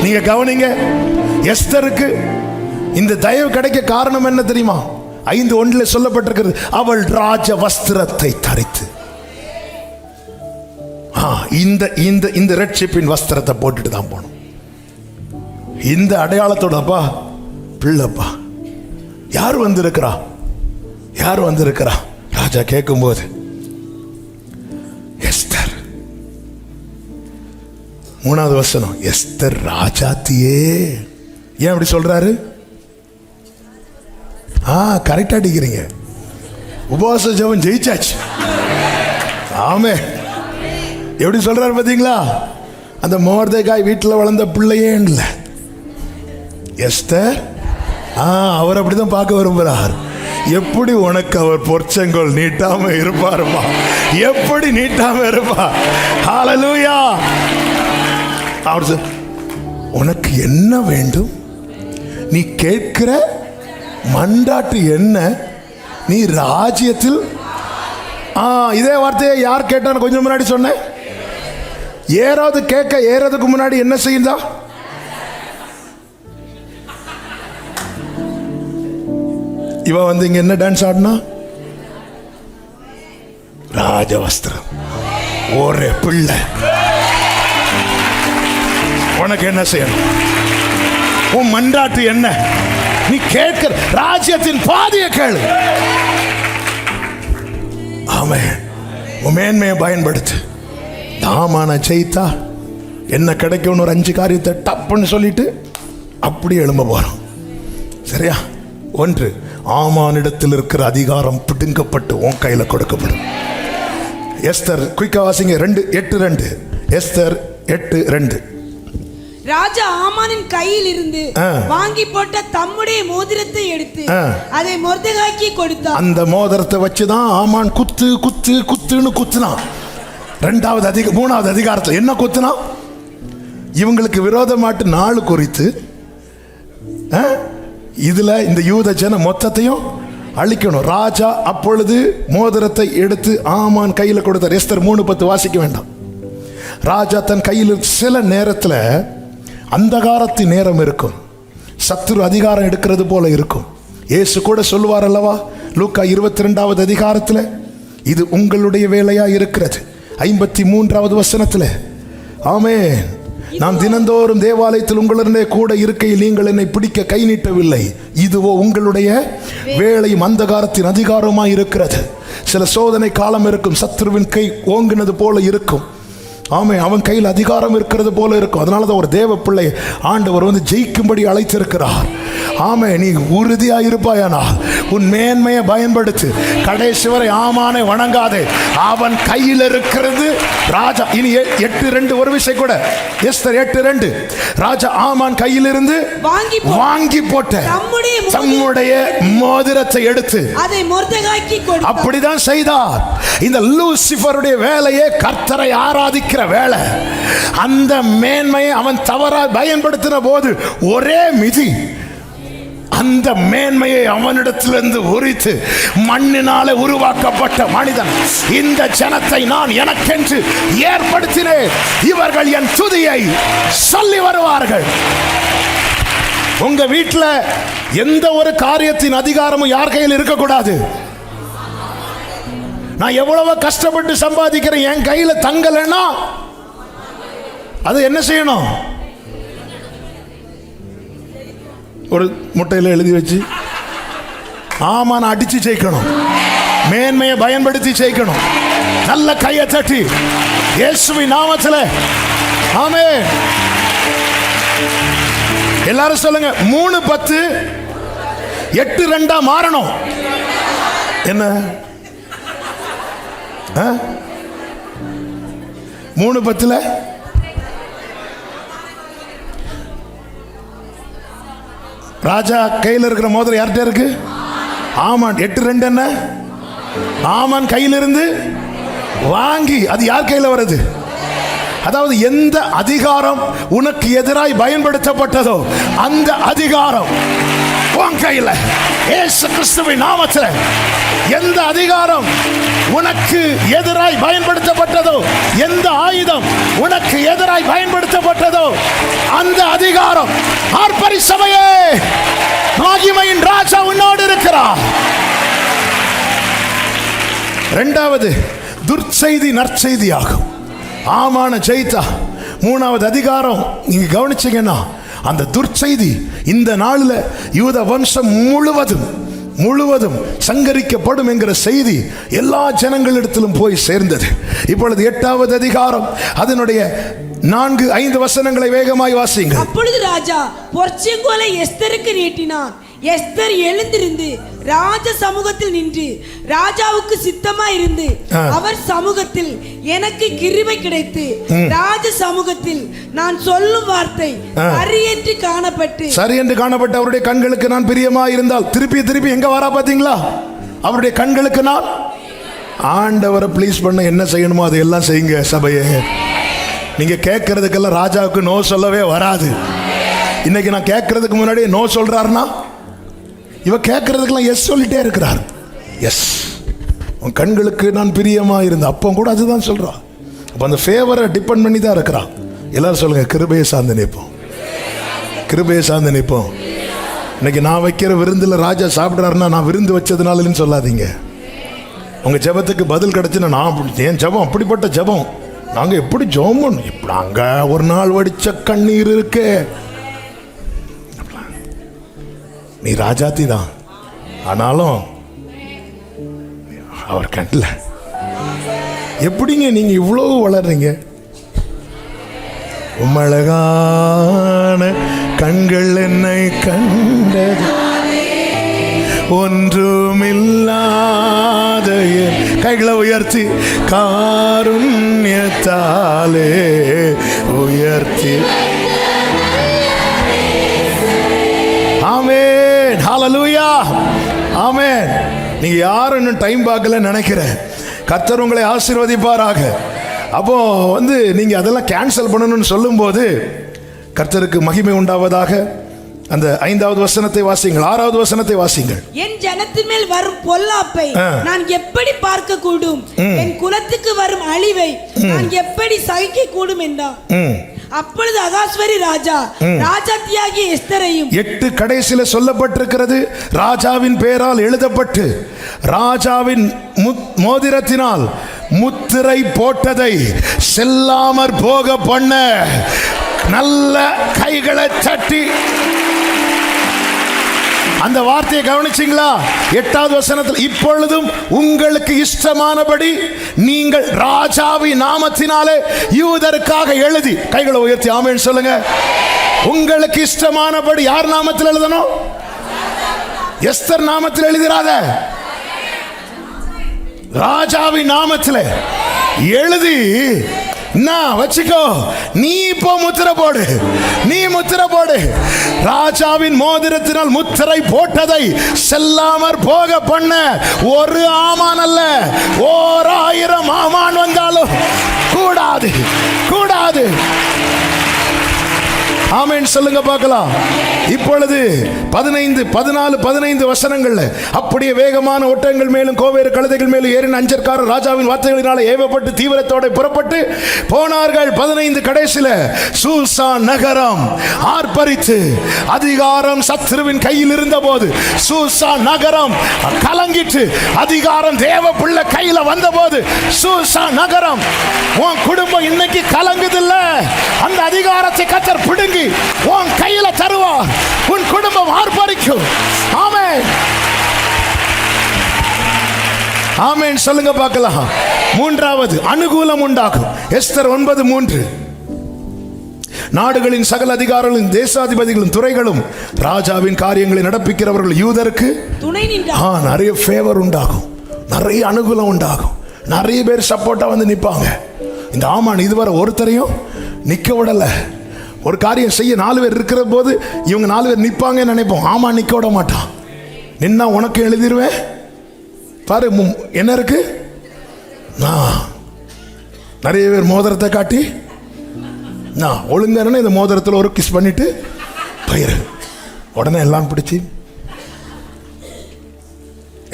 நீங்க கவனிங்க, எஸ்தருக்கு இந்த தயவு கிடைக்க காரணம் என்ன தெரியுமா? 5:1 சொல்லப்பட்டிருக்கிறது, அவள் ராஜ வஸ்திரத்தை தரித்து. இந்த இந்த இந்த ரட்சிப்பின் வஸ்திரத்தை போட்டுட்டு தான் போகணும். இந்த அடையாளத்தோடப்பா பிள்ளைப்பா. யார் வந்திருக்கிறா? யார் வந்திருக்கிறா? ராஜா கேட்கும்போது எஸ்தர். 3வது வசனம், எஸ்தர் ராஜாத்தியே. ஏன் அப்படி சொல்றாரு? கரெக்டா அடிக்கிறீங்க. உபவாச ஜெபம் ஜெயிச்சாச்சு. ஆமே. எப்படி சொல்றாரு பாத்தீங்களா? அந்த மோர்தேகாய் வீட்டில் வளர்ந்த பிள்ளையே இல்லை எஸ்தர். அவர் அப்படிதான் பார்க்க விரும்புகிறார். எப்படி உனக்கு அவர் பொற்செங்கோல் நீட்டாம இருப்பாருமா? எப்படி நீட்டாம இருப்பார்? ஹல்லேலூயா. அவர் உனக்கு என்ன வேண்டும்? நீ கேட்கிற மண்டாட்டு என்ன? நீ ராஜ்யத்தில். இதே வார்த்தையை யார் கேட்டான்னு கொஞ்சம் முன்னாடி சொன்னேன். ஏறாவது கேட்க ஏறதுக்கு முன்னாடி என்ன செய்யுதா? இவ வந்து இங்க என்ன டான்ஸ் ஆடினா? ராஜவஸ்திரம். ஒரே பிள்ளை. உனக்கு என்ன செய்யணும்? உன் மண்டாட்டு என்ன? நீ கேட்கிற ராஜ்யத்தின் பாதியை கேளு. ஆமென். உன் மேன்மையை பயன்படுத்து. தாமான ஜெயித்தா என்ன கிடைக்கும்னு ஒரு 5 காரியத்தை டப்புன்னு சொல்லிட்டு அப்படி எழும்ப போறோம். சரியா? 1, ஆமானிடத்தில் இருக்கிற அதிகாரம் பிடுங்கப்பட்டு உன் கையில கொடுக்கப்படும். எஸ்தர் குயிக்கா வாசிங்க. 2:8. எஸ்தர் 8:2. ராஜா ஆமானின் கையில் இருந்து வாங்கி போட்ட தம்முடைய மோதிரத்தை எடுத்து அதை மொர்தெகாய்க்கு கொடுத்தார். அந்த மோதிரத்தை வச்சுதான் ஆமான் குத்து குத்து குத்துன்னு குத்துனான். 3வது அதிகாரத்தில் என்ன குத்துனா? இவங்களுக்கு விரோதமாட்டு நாள் குறித்து இதுல இந்த யூத ஜன மொத்தத்தையும் அழிக்கணும். ராஜா அப்பொழுது மோதிரத்தை எடுத்து ஆமான் கையில் கொடுத்தார். எஸ்தர் 3:10 வாசிக்க வேண்டாம். ராஜா தன் கையில் சில நேரத்தில் அந்தகாரத்தின் நேரம் இருக்கும், சத்துரு அதிகாரம் எடுக்கிறது போல இருக்கும். இயேசு கூட சொல்லுவார் அல்லவா, லூக்கா 22வது அதிகாரத்தில், இது உங்களுடைய வேலையா இருக்கிறது. 53வது வசனத்தில், ஆமென், நான் தினந்தோறும் தேவாலயத்தில் உங்களுடனே கூட இருக்கையில் நீங்கள் என்னை பிடிக்க கை நீட்டவில்லை, இதுவோ உங்களுடைய வேலையும் அந்தகாரத்தின் அதிகாரமாய் இருக்கிறது. சில சோதனை காலம் இருக்கும், சத்துருவின் கை ஓங்கினது போல இருக்கும். ஆமென், அவன் கையில் அதிகாரம் இருக்கிறது போல இருக்கும். அதனால தான் ஒரு தேவ பிள்ளை ஆண்டவர் வந்து ஜெயிக்கும்படி அழைத்திருக்கிறார். ஆமென், நீ உறுதியா இருப்பாயானா உன் மேன்மையை பயன்படுத்து. கடைசி வரை ஆமானை வணங்காதே, அவன் கையில் இருக்கிறது ராஜா. இனி 8:2 ஒரு விஷயம் கூட, எஸ்தர் 8:2, ராஜா ஆமான் கையிலிருந்து வாங்கி போட்ட தம்முடைய மோதிரத்தை எடுத்து அதை மொர்தெகாய்க்கு கொடுத்தார். அப்படிதான் செய்தார். இந்த லூசிபருடைய வேலையே கர்த்தரை ஆராதிக்கிற வேலை. அந்த மேன்மையை அவன் தவறா பயன்படுத்தின போது ஒரே மிதி, அந்த மேன்மையை அவனிடத்திலிருந்து உரித்து மண்ணினாலே உருவாக்கப்பட்ட மனிதன், இந்த ஜனத்தை நான் எனக்கென்று ஏற்படுத்தினேன், இவர்கள் என் துதியை சொல்லி வருவார்கள். உங்க வீட்டில் எந்த ஒரு காரியத்தின் அதிகாரமும் யார் கையில் இருக்கக்கூடாது. நான் எவ்வளவு கஷ்டப்பட்டு சம்பாதிக்கிறேன், என் கையில தங்கலைன்னா அது என்ன செய்யணும்? ஒரு முட்டையில் எழுதி வச்சு ஆமான் அடிச்சு ஜெயிக்கணும், மேன்மையை பயன்படுத்தி ஜெயிக்கணும். நல்ல கையை தட்டி இயேசுவின் நாமத்தில் ஆமென். எல்லாரும் சொல்லுங்க, 3:10 8:2 மாறணும். என்ன 3:10 ராஜா கையில் இருக்கிற மோதிரம் யார்கிட்ட இருக்கு? ஆமான். 8:2 என்ன? ஆமான் கையிலிருந்து வாங்கி, அது யார் கையில் வருது? அதாவது எந்த அதிகாரம் உனக்கு எதிராய் பயன்படுத்தப்பட்டதோ அந்த அதிகாரம் உன் கையில். இயேசு கிறிஸ்துவின் நாமத்தில் எந்த அதிகாரம் உனக்கு எதிராய் பயன்படுத்தப்பட்டதோ, எந்த ஆயுதம் உனக்கு எதிராய் பயன்படுத்தப்பட்டதோ அந்த அதிகாரம், ஆர்ப்பரி சபையே, மகிமையின் ராஜா உன்னோடு இருக்கிறார். இரண்டாவது, துர்ச்செய்தி நற்செய்தியாகும். ஆமான ஜெயித்தா. 3வது அதிகாரம் நீங்க கவனிச்சீங்கன்னா, அந்த துர்ச்செய்தி இந்த நாளில் யூத வம்சம் முழுவதும் சங்கரிக்கப்படும் என்கிற செய்தி எல்லா ஜனங்களிடத்திலும் போய் சேர்ந்தது. இப்பொழுது 8வது அதிகாரம் அதனுடைய 4-5 வசனங்களை வேகமாய் வாசிங்க. அப்பொழுது ராஜா பொற்செங்கோலை எஸ்தருக்கு நீட்டினான். எஸ்தர் எழுந்திருந்து ராஜ சமூகத்தில் நின்று ராஜாவுக்கு சித்தமாய் இருந்து அவர் சமூகத்தில் எனக்கு கிருபை கிடைத்து ராஜ சமூகத்தில் நான் சொல்லும் வார்த்தை சரி என்று காணப்பட்டு அவருடைய கண்களுக்கு நான் பிரியமாய் இருந்தால், திருப்பி எங்க வரா பாத்தீங்களா? அவருடைய கண்களுக்கு நான். ஆண்டவரை ப்ளீஸ் பண்ண என்ன செய்யணுமோ அது எல்லாம் செய்யுங்க சபையே. நீங்க கேட்கறதுக்கெல்லாம் ராஜாவுக்கு நோ சொல்லவே வராது. இன்னைக்கு நான் கேட்கறதுக்கு முன்னாடி நோ சொல்றாருன்னா, இவ கேட்கறதுக்கெல்லாம் எஸ் சொல்லிட்டே இருக்கிறார். எஸ், உன் கண்களுக்கு நான் பிரியமா இருந்தேன், அப்போ கூட அதுதான் சொல்றான். அப்போ அந்த ஃபேவரை டிபெண்ட் பண்ணி தான் இருக்கிறான். எல்லாரும் சொல்லுங்க, கிருபையை சார்ந்து நிற்போம், கிருபையை சார்ந்து நிற்போம். இன்னைக்கு நான் வைக்கிற விருந்தில் ராஜா சாப்பிட்றாருன்னா நான் விருந்து வச்சதுனாலன்னு சொல்லாதீங்க. உங்கள் ஜெபத்துக்கு பதில் கிடைச்சுன்னா, நான் என் ஜெபம் அப்படிப்பட்ட ஜெபம், நாங்கள் எப்படி ஜெபம் பண்ணோம், இப்படி அங்கே ஒரு நாள் வடித்த கண்ணீர் இருக்கு. நீ ராஜாத்தி தான், ஆனாலும் அவர் கண்ணில் எப்படிங்க நீங்க இவ்வளவு வளர்றீங்க? உம்மழகான கண்கள் என்னை கண்டது, ஒன்றுமில்லாத கைகளை உயர்த்தி காருண்யத்தாலே உயர்த்தி. ஆமென், ஹல்லேலூயா, ஆமென். நீங்க யாரும் இன்னும் டைம் பார்க்கல நினைக்கிறேன். கர்த்தர் உங்களை ஆசீர்வதிப்பாராக. அப்போ நீங்க அதெல்லாம் கேன்சல் பண்ணணும்னு சொல்லும்போது கர்த்தருக்கு மகிமை உண்டாவதாக. அந்த 5வது வசனத்தை வாசிங்கள், 6வது வசனத்தை வாசிங்கள். என் ஜனத்தின் மேல் வரும் பொல்லாப்பை நான் எப்படி பார்க்க கூடும்? என் குலத்துக்கு வரும் அழிவை நான் எப்படி சகிக்க கூடும் என்றார். அப்பொழுது அகாஸ்வரி ராஜா ராஜாத்தியாகிய எஸ்தரையும் 8 கடைசியில சொல்லப்பட்டிருக்கிறது. ராஜாவின் பெயரால் எழுதப்பட்டு ராஜாவின் மோதிரத்தினால் முத்திரை போட்டதை செல்லாமற் போக பண்ண நல்ல கைகளை தட்டி அந்த வார்த்தையை கவனிச்சிங்களா? 8வது வசனத்தில் இப்பொழுதும் உங்களுக்கு இஷ்டமானபடி நீங்கள் ராஜாவின் நாமத்தினாலே யூதருக்காக எழுதி, கைகளை உயர்த்தி ஆமென் சொல்லுங்க. உங்களுக்கு இஷ்டமானபடி யார் நாமத்தில் எழுதணும்? எஸ்தர் நாமத்தில் எழுதிராத, ராஜாவின் நாமத்தில் எழுதி வச்சுக்கோ. நீ இப்போ முத்திரை போடு, நீ முத்திரை போடு. ராஜாவின் மோதிரத்தினால் முத்திரை போட்டதை செல்லாமற் போக பண்ண ஒரு ஆமான் அல்ல, 1000 ஆமான் வந்தாலும் கூடாது, கூடாது. ஆமென் சொல்லுங்க பார்க்கலாம். இப்பொழுது 15, 14, 15 வசனங்கள்ல அப்படியே வேகமான ஒட்டங்கள் மேலும் கோவேறு கழுதைகள் மேலும் ஏறின அஞ்சற்காரர் ராஜாவின் வார்த்தைகளினால ஏவப்பட்டு தீவிரத்தோட புறப்பட்டு போனார்கள். 15 கடைசியில சூசா நகரம் ஆர்ப்பரித்து, அதிகாரம் சத்ருவின் கையில் இருந்த போது சூசா நகரம் கலங்கிட்டு, அதிகாரம் தேவ பிள்ளை கையில வந்த போது சூசா நகரம், உன் குடும்பம் இன்னைக்கு கலங்குதில்ல, அந்த அதிகாரத்தை கர்த்தர் பிடுங்கி உன் கையில தருவார். உன் குடும்பம் ஆர்ப்பரிக்கும். ஆமென், ஆமென் சொல்லுங்க பார்க்கலாம். 3வது அனுகூலம் உண்டாகும். எஸ்தர் 9:3 நாடுகளின் சகல அதிகாரிகளும் தேசாதிபதிகளும் துறைகளும் ராஜாவின் காரியங்களை நடப்பிக்கிறவர்கள் யூதருக்கு துணை நின்றார். நிறைய ஃபேவர் உண்டாகும், நிறைய அனுகூலம் உண்டாகும், நிறைய பேர் சப்போர்ட்டா வந்து நிற்பாங்க. இந்த ஆமான் இதுவரை ஒருத்தரையும் நிக்க விடல. ஒரு காரியம் செய்ய 4 பேர் இருக்கிற போது இவங்க 4 பேர் நிற்பாங்கன்னு நினைப்போம். ஆமான் நிக்க விட மாட்டான். நின்னா உனக்கு எழுதிருவேன் பாரு. என்ன இருக்கு? நிறைய பேர் மோதிரத்தை காட்டி ஒழுங்கான இந்த மோதிரத்தில் ஒரு கிஸ் பண்ணிட்டு பயிர் உடனே எல்லாம் பிடிச்சி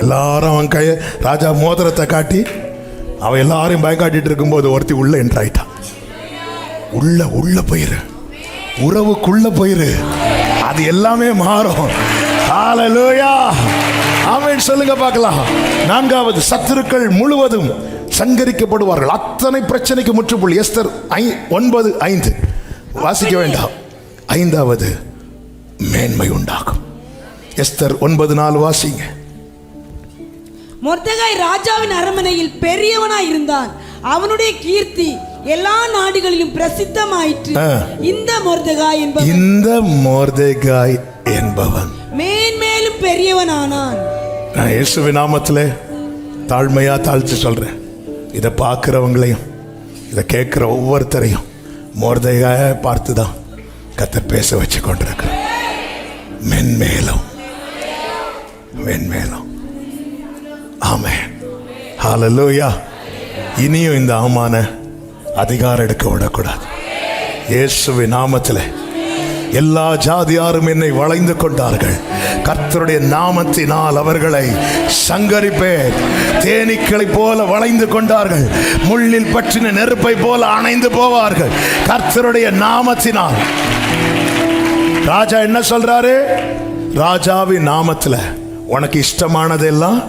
எல்லாரும் அவன் கைய ராஜா மோதிரத்தை காட்டி அவன் எல்லாரையும் பயக்காட்டிட்டு இருக்கும்போது ஒருத்தி உள்ள என்ட்ராயிட்டான். உள்ள போயிரு, உறவுக்குள்ள போயிரு, அது எல்லாமே மாறும். ஹல்லேலூயா, ஆமென் சொல்லுங்க பார்க்கலாம். 4வது சத்துருக்கள் முழுவதும் சங்கரிக்கப்படுவார்கள். அத்தனை பிரச்சனைக்கு முற்றுப்புள்ளி. எஸ்தர் 9:5 வாசிக்க வேண்டாம். 5வது மேன்மை உண்டாகும். எஸ்தர் 9:4 வாசிங்க. மொர்தெகாய் ராஜாவின் அரண்மனையில் பெரியவனாய் இருந்தான். அவனுடைய கீர்த்தி எல்லா நாடுகளிலும் பிரசித்தமாயிற்று. இந்த மொர்தெகாய் என்பவன் மேன்மேலும் பெரியவனானான். நான் இயேசுவின் நாமத்திலே தாழ்மையா தாழ்த்து சொல்றேன். இதை பார்க்கிறவங்களையும் இதை கேட்கிற ஒவ்வொருத்தரையும் மொர்தெகாய பார்த்துதான் கர்த்தர் பேச வச்சு கொண்டிருக்கிறார். மென்மேலும் மென்மேலும். ஆமென், ஹல்லேலூயா. இனியும் இந்த ஆமான அதிகாரம் எடுக்க விடக்கூடாது. இயேசுவின் நாமத்தில் எல்லா ஜாதியாரும் என்னை வளைந்து கொண்டார்கள். கர்த்தருடைய நாமத்தினால் அவர்களை சங்கரிப்பேன். தேனீக்களை போல வளைந்து கொண்டார்கள், முள்ளில் பற்றின நெருப்பை போல அணைந்து போவார்கள். கர்த்தருடைய நாமத்தினால். ராஜா என்ன சொல்றாரு? ராஜாவின் நாமத்தில் உனக்கு இஷ்டமானதெல்லாம்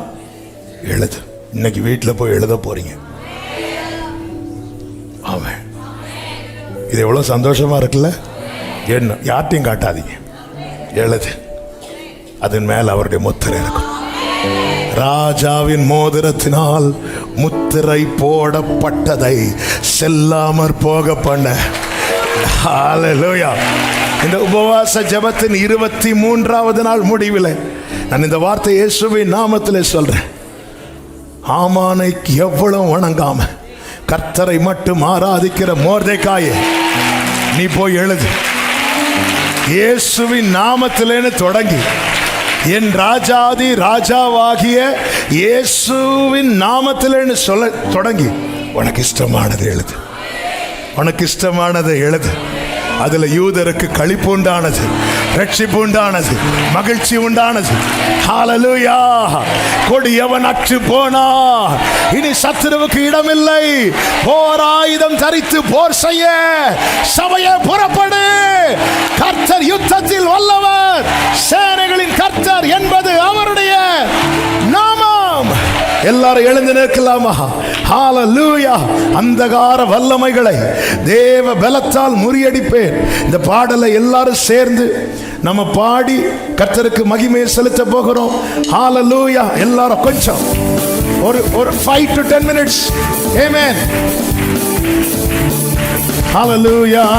எழுது. இன்னைக்கு வீட்டில் போய் எழுத போறீங்க. ஆமென். இது எவ்வளவு சந்தோஷமா இருக்குல்ல? என்ன யார்ட்டையும் காட்டாதீங்க, எழுது. அதன் மேல் அவருடைய முத்திரை இருக்கும். ராஜாவின் மோதிரத்தினால் முத்திரை போடப்பட்டதை செல்லாமற் போக பண்ண. ஹல்லேலூயா. இந்த உபவாச ஜெபத்தின் 23வது நாள் முடிவில் நான் இந்த வார்த்தை இயேசுவின் நாமத்திலே சொல்றேன். ஆமானை எவ்வளவு வணங்காம கர்த்தரை மட்டும் ஆராதிக்கிற மொர்தெகாயே, நீ போய் எழுது. இயேசுவின் நாமத்திலேன்னு தொடங்கி என் ராஜாதி ராஜாவாகிய இயேசுவின் நாமத்திலேன்னு சொல்ல தொடங்கி உனக்கு இஷ்டமானதை எழுது, உனக்கு இஷ்டமானதை எழுது. அதுல யூதருக்கு களிப்பு உண்டானது, ரட்சிப்பு உண்டானது, மகிழ்ச்சி உண்டானது. ஹalleluya. கொடியவன் அற்று போனார், இனி சத்துருவுக்கு இடமில்லை. போர் ஆயுதம் தரித்து போர் செய்ய சபையே புறப்படு. கர்த்தர் யுத்தத்தில் வல்லவர், சேனைகளின் கர்த்தர் என்பது அவருடைய நாமம். எல்லாரும் எழுந்து நிற்கலாமா? ஹalleluya. அந்தகார வல்லமைகளை தேவ பலத்தால் முறியடிப்பேன். இந்த பாடலை எல்லாரும் சேர்ந்து நம்ம பாடி கர்த்தருக்கு மகிமையை செலுத்த போகிறோம். ஹalleluya. எல்லாரும் கொஞ்சம் ஒரு 5 to 10 minutes. Amen. Hallelujah.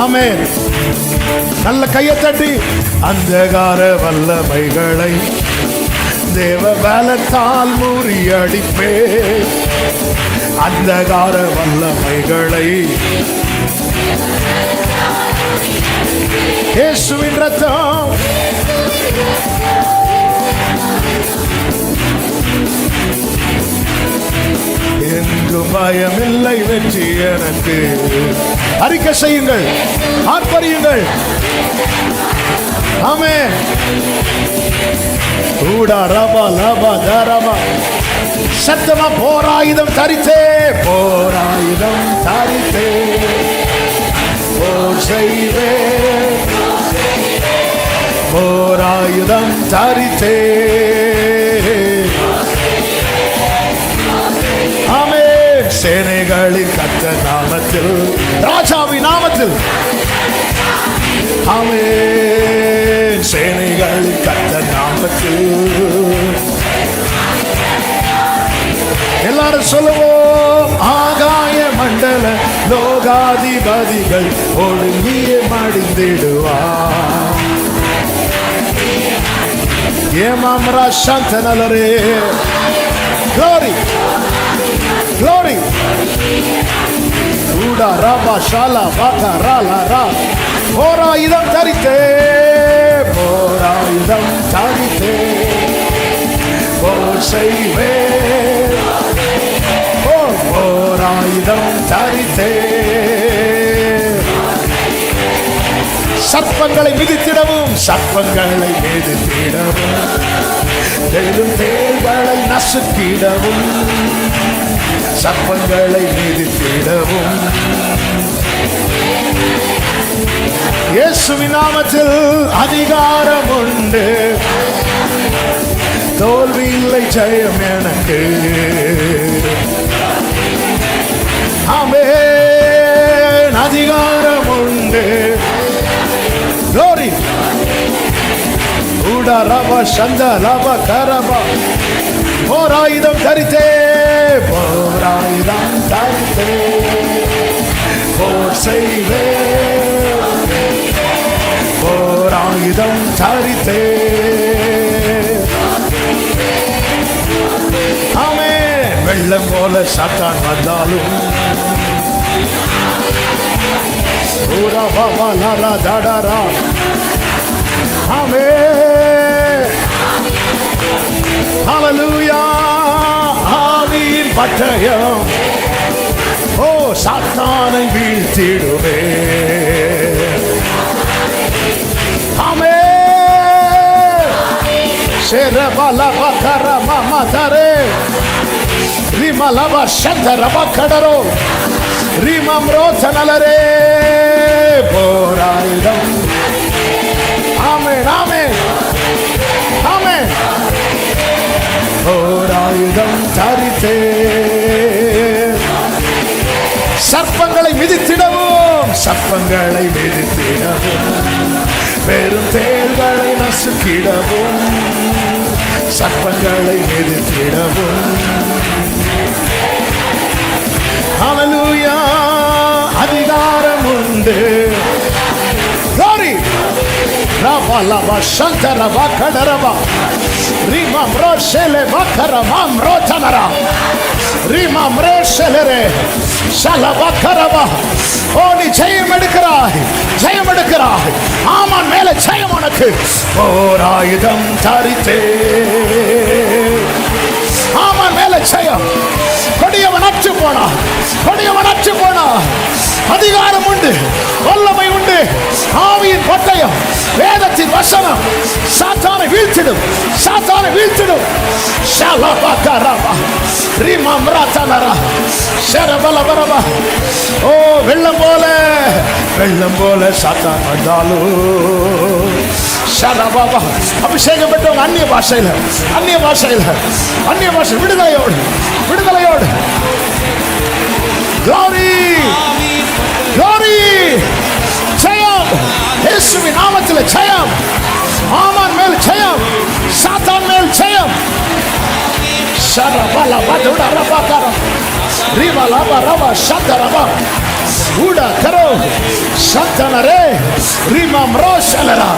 Amen. நல்ல கையை தட்டி அந்தகார வல்லமைகளை தேவ பலத்தால் முறியடிப்பே. அந்தகார வல்லமைகளை இயேசுவின் ரத்தம் எங்கும் பயமில்லை, வெற்றி எனக்கு. அறிக்கை செய்யுங்கள், ஆர்ப்பரியுங்கள். ஆமென். ஊடா ரபா லபா தரபா சத்தமா போராயுதம் தரித்தே, போராயுதம் தரித்தே போர் செய்வே, போராயுதம் தரித்தே. ஆமென். சேனைகளின் கர்த்தர் நாமத்தில், ராஜாவின் நாமத்தில். ஆமென். சேனைகளின் கர்த்தர் நாமத்தில். எல்லாரும் சொல்லுவோம். ஆகாய மண்டல லோகாதிபதிகள் ஒழுங்கியே மடிந்திடுவார். ஏமாமரா சாந்தனலரே. Glory, glory. ஊடா ரபா ஷாலா பாகா ராலா ரா. போராயுதம் தரித்தே, போராயுதம் தரித்தே போர் செய்வே, போராயுதம் தரித்தே. சர்ப்பங்களை மிதித்திடவும், சர்ப்பங்களை மிதித்திடவும், தேடும் தேள்களை நசுக்கிடவும், சர்ப்பங்களை மிதித்திடவும். இயேசுவின் நாமத்தில் அதிகாரம் உண்டு, தோல்வி இல்லை, ஜெயம் எனக்கு. ஆமென். அதிகாரம் உண்டு. Glory. ஊடா ரபா சந்தா லபா கரபா. போராயுதம் தரித்தே, போராயுதம் தரித்தே போர் செய்வே, போராயுதம் தரித்தே. ஆமென். வெள்ளம் போல சாத்தான் வந்தாலும், ஊரா பாபா லாரா தாடாரா. ஆமென். ஹalleluya. ஆவியின் பட்டயம் ஓ சாத்தானை வீழ்த்திடுவே. ஆமென். ஷெரபலபா கரமா மதரே ரிமலபா சந்தரபா கடரோ ரிமம்ரோ தனலரே. போராயுதம். ஆமென், ஆமென், ஆமென். போராயுதம் தரித்தே, சர்ப்பங்களை மிதித்திடவும், சர்ப்பங்களை மிதித்திடவும், பெரும் தேள்களை நசுக்கிடவும், சர்ப்பங்களை மிதித்திடவும். ஹalleluya. அதிகாரம் உண்டு. Glory. Rava lava shantara vakadarava. Rimam roshele vakaramam rotanara. Rimam roshele shalavakarava. ஓ நீ ஜெயம் எடுக்கிறாய், ஜெயம் எடுக்கிறாய். ஆமான் மேல ஜெயம் உனக்கு. போராயுதம் தரித்தே, ஆமான் மேல ஜெயம். கொடியவன் அற்று போனா, கொடியவன் அற்று போனா. அதிகாரம் உண்டு, வல்லமை உண்டு. ஆவியின் பட்டயம், வேதத்தின் வசனம் சாத்தானை வீழ்த்திடும், சாத்தானை வீழ்த்திடும். ஷலபகரபா ரிமம்ரதனரா ஷரபலபரபா. ஓ வெள்ளம் போல, வெள்ளம் போல சாத்தான் வந்தாலும் ஷரபாபா. அபிஷேகம் பெற்றவங்க அந்நிய பாஷையில, அந்நிய பாஷையில, அந்நிய பாஷை விடுதலையோடு, விடுதலையோடு. Glory, glory, ஜெயம் இயேசுவின் நாமத்தில் ஜெயம். ஆமான் மேல் ஜெயம், சாத்தான் மேல் ஜெயம். ஷரபல பதுடா ரபகர ரிவலப ரப ஷதரப உடா கரோ சந்தனரே ரிமம் ரோஷலரா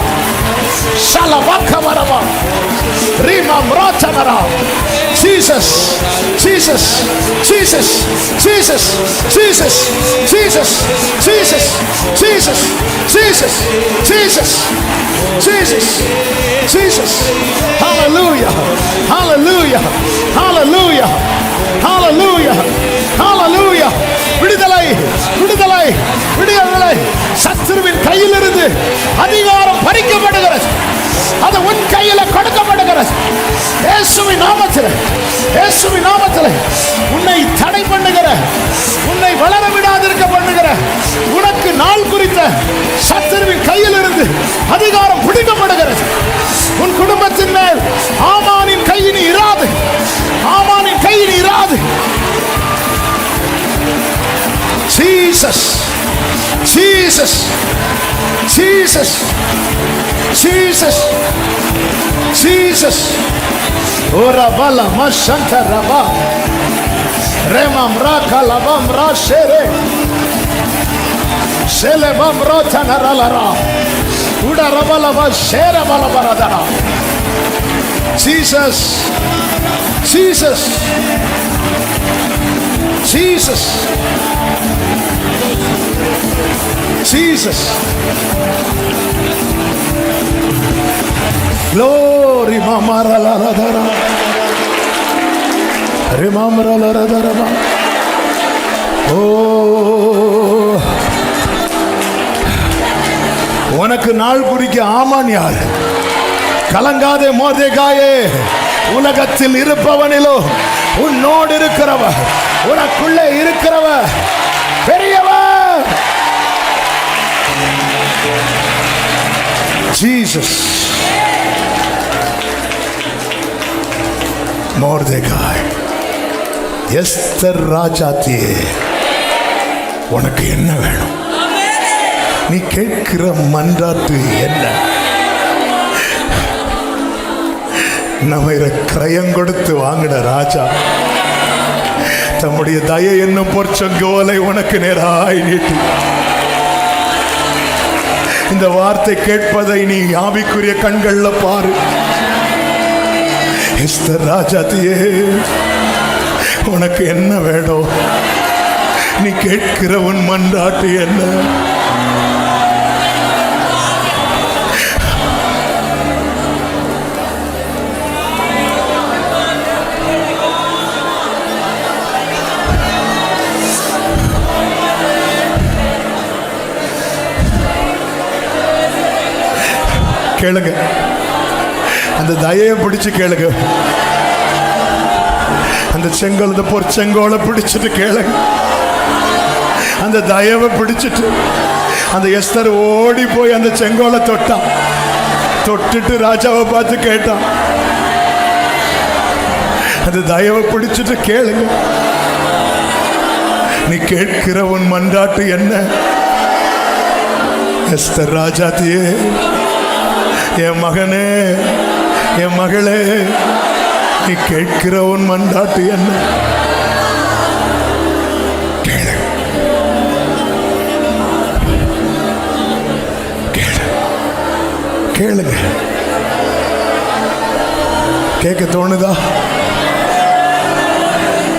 ஷலபகவரப ரிமம் ரோச்சனரா. Jesus, Jesus, Jesus, Jesus, Jesus, Jesus, Jesus, Jesus, Jesus, Jesus, Jesus, Jesus. Hallelujah, hallelujah, hallelujah, hallelujah, hallelujah. விடுதலை, விடுதலை, விடுதலை. சத்துருவின் கையிலிருந்து அதிகாரம் பறிக்கப்படுகிறது. அது உன் கையில கொடுக்கப்படுகிறது. இயேசுவின் நாமத்தில், இயேசுவின் நாமத்தில் உன்னை தடை பண்ணுகிற, உன்னை வளர விடாதிருக்க பண்ணுகிற, உனக்கு நாள் குறித்த சத்துருவின் கையிலிருந்து அதிகாரம் பிடிக்கப்படுகிறது. உன் குடும்பத்தின் மேல் ஆமானின் கையினி இராது, ஆமானின் கையினி இராது. Jesus, Jesus, Jesus, Jesus, Jesus. Ora bala mashanta raba remam raka labam rashere shele bam rota naralara uda rabala ba shera bala baradara. Jesus, Jesus, Jesus, Jesus. Glory mamara la la dara remamra la la dara. Oh, உனக்கு நாள் குறிக்க ஆமான் யார்? கலங்காதே மோர்தெகாயே, உலகத்தில் இருப்பவனிலோ உன்னோடு இருக்கிறவர், உனக்குள்ளே இருக்கிறவர் பெரியவர். Jesus. மோர்தெகாய், எஸ்தர் ராஜாத்தியே, உனக்கு என்ன வேணும்? நீ கேட்கிற மன்றாட்டு என்ன? நம்ம கிரயம் கொடுத்து வாங்கின ராஜா தம்முடைய தயை என்னும் பொற்சங்கோலை உனக்கு நேராய் நீட்டி. இந்த வார்த்தை கேட்பதை நீ ஆவிக்குரிய கண்கள்ல பாரு. எஸ்தர் ராஜாத்தியே, உனக்கு என்ன வேணும்? நீ கேட்கிற உன் மன்றாட்டு என்ன? கேளுங்க, அந்த தயையை பிடிச்சு கேளுங்க. அந்த செங்கோல், அந்த பொற்செங்கோலை பிடிச்சிட்டு கேளுங்க. அந்த தயவை பிடிச்சிட்டு அந்த எஸ்தர் ஓடி போய் அந்த செங்கோலை தொட்டான். தொட்டுட்டு ராஜாவை பார்த்து கேட்டான். அந்த தயவை பிடிச்சிட்டு கேளுங்க. நீ கேட்கிற உன் மன்றாட்டு என்ன? எஸ்தர் ராஜாத்தியே, என் மகனே, என் மகளே, நீ கேட்கிற உன் மன்றாட்டு என்ன? கேளு, கேளு, கேளுங்க. கேட்க தோணுதா?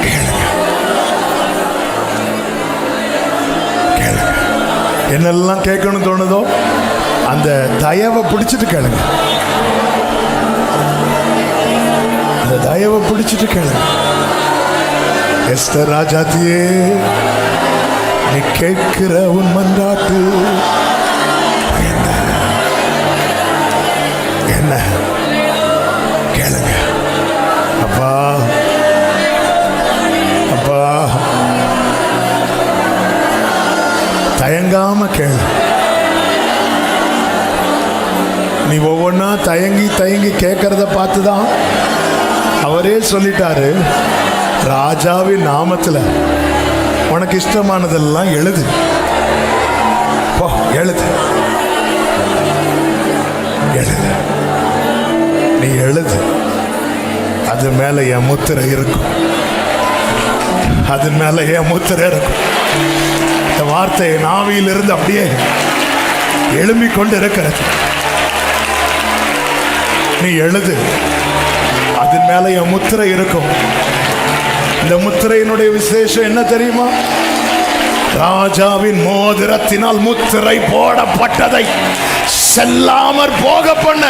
கேளுங்க, கேளுங்க. என்னெல்லாம் கேட்கணும் தோணுதோ அந்த தயவை பிடிச்சிட்டு கேளுங்க. அந்த தயவை பிடிச்சிட்டு கேளுங்க. எஸ்தர் ராஜாத்தியே, நீ கேட்கிற உன் மன்றாட்டு என்ன கேளுங்க. அப்பா அப்பா தயங்காம கேளு. நீ ஒவ்வொன்னா தயங்கி தயங்கி கேட்கறத பார்த்துதான் அவரே சொல்லிட்டாரு, ராஜாவின் நாமத்துல உனக்கு இஷ்டமானதெல்லாம் எழுது, எழுது எழுது, நீ எழுது, அது மேல என் முத்திரை இருக்கும், அது மேல என் முத்திரை இருக்கும். இந்த வார்த்தை நாவியிலிருந்து அப்படியே எழும்பிக் கொண்டு இருக்கிறது. நீ எழுது, அது மேல என் முத்திரை இருக்கும். இந்த முத்திரையினுடைய விசேஷம் என்ன தெரியுமா? ராஜாவின் மோதிரத்தினால் முத்திரை போடப்பட்டதை செல்லாமற் போக பண்ண.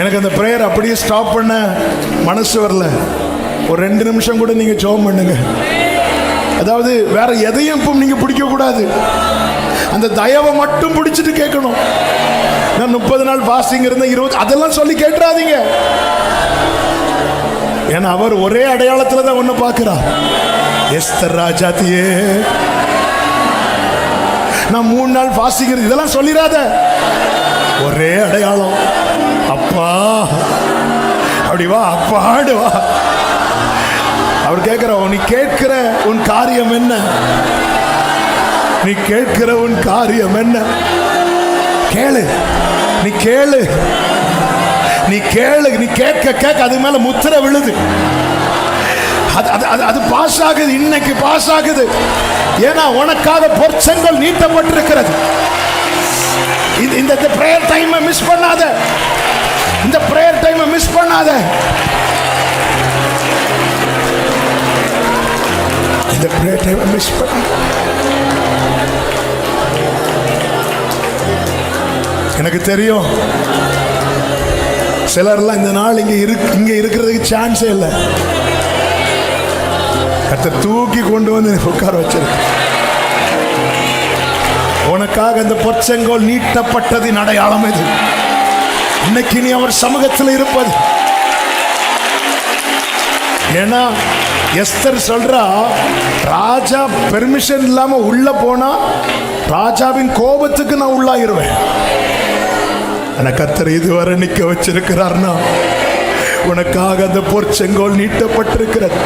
எனக்கு அந்த பிரேயர் அப்படியே ஸ்டாப் பண்ண மனசு வரல. ஒரு 2 நிமிஷம் கூட நீங்க ஜெபம் பண்ணுங்க. அதாவது வேற எதையும் இப்போ நீங்க பிடிக்க கூடாது, அந்த தயவை மட்டும் பிடிச்சிட்டு கேட்கணும். நான் 30 நாள் பாஸ்டிங் இருந்த 20 அதெல்லாம் சொல்லி கேட்டுறாதீங்க. ஏன்னா அவர் ஒரே அடையாளத்துல தான் ஒண்ணு பார்க்கிறார். எஸ்தர் ராஜாத்தியே நான் 3 நாள் பாஸ்டிங் இருந்து இதெல்லாம் சொல்லிடாத, ஒரே அடையாளம். அப்பா அப்படி வா, அப்பாடு வா. அவர் கேட்கிற, நீ கேட்கிற உன் காரியம் என்ன? நீ கேட்கிற உன் காரியம் என்ன? கேளு, நீ கேளு, நீ கேளு. நீ கேட்க கேட்க அது மேல முத்திரை விழுது. அது பாஸ் ஆகுது, இன்னைக்கு பாஸ் ஆகுது. ஏன்னா உனக்காக பொற்செங்கல் நீட்டப்பட்டிருக்கிறது. இந்த பிரேயர் டைமை மிஸ் பண்ணாத, இந்த பிரேயர் டைமை மிஸ் பண்ணாத. இந்த பிரேயர் டைமை மிஸ் பண்ணாத. எனக்கு தெரியும் சிலர்லாம் இந்த நாள் இங்க இருக்கிறதுக்கு சான்ஸே இல்லை. கர்த்தர் தூக்கி கொண்டு வந்து உட்கார வச்சிருக்கு. உனக்காக அந்த பொற்செங்கோல் நீட்டப்பட்டதின் அடையாளம் இது. இன்னைக்கு நீ அவர் சமூகத்தில் இருப்பது. ஏன்னா எஸ்தர் சொல்றா, ராஜா பெர்மிஷன் இல்லாம உள்ள போனா ராஜாவின் கோபத்துக்கு நான் உள்ளாயிருவேன். ஆனா கர்த்தர் இதுவரை நிக்க வச்சிருக்கிறார்னா உனக்காக அந்த பொற்செங்கோல் நீட்டப்பட்டிருக்கிறது.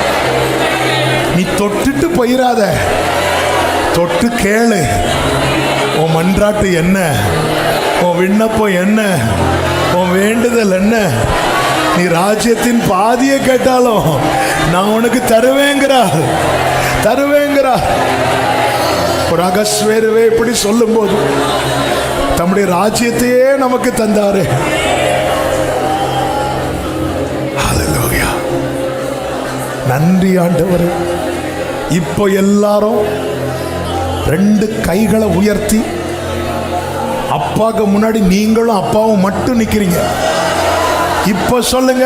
நீ தொட்டுட்டு போயிராத, தொட்டு கேளு. உன் மன்றாட்டு என்ன, உன் விண்ணப்பம் என்ன, உன் வேண்டுதல் என்ன? நீ ராஜ்யத்தின் பாதியை கேட்டாலும் நான் உனக்கு தருவேங்கிறார், தருவேங்கிறார். ஒரு அகஸ்வேருவே இப்படி சொல்லும் போது தம்முடைய ராஜ்யத்தையே நமக்கு தந்தாரு. ஹல்லேலூயா, நன்றி ஆண்டவரே. இப்போ எல்லாரும் 2 கைகளை உயர்த்தி அப்பாக்கு முன்னாடி நீங்களும் அப்பாவும் மட்டும் நிக்கிறீங்க. இப்ப சொல்லுங்க,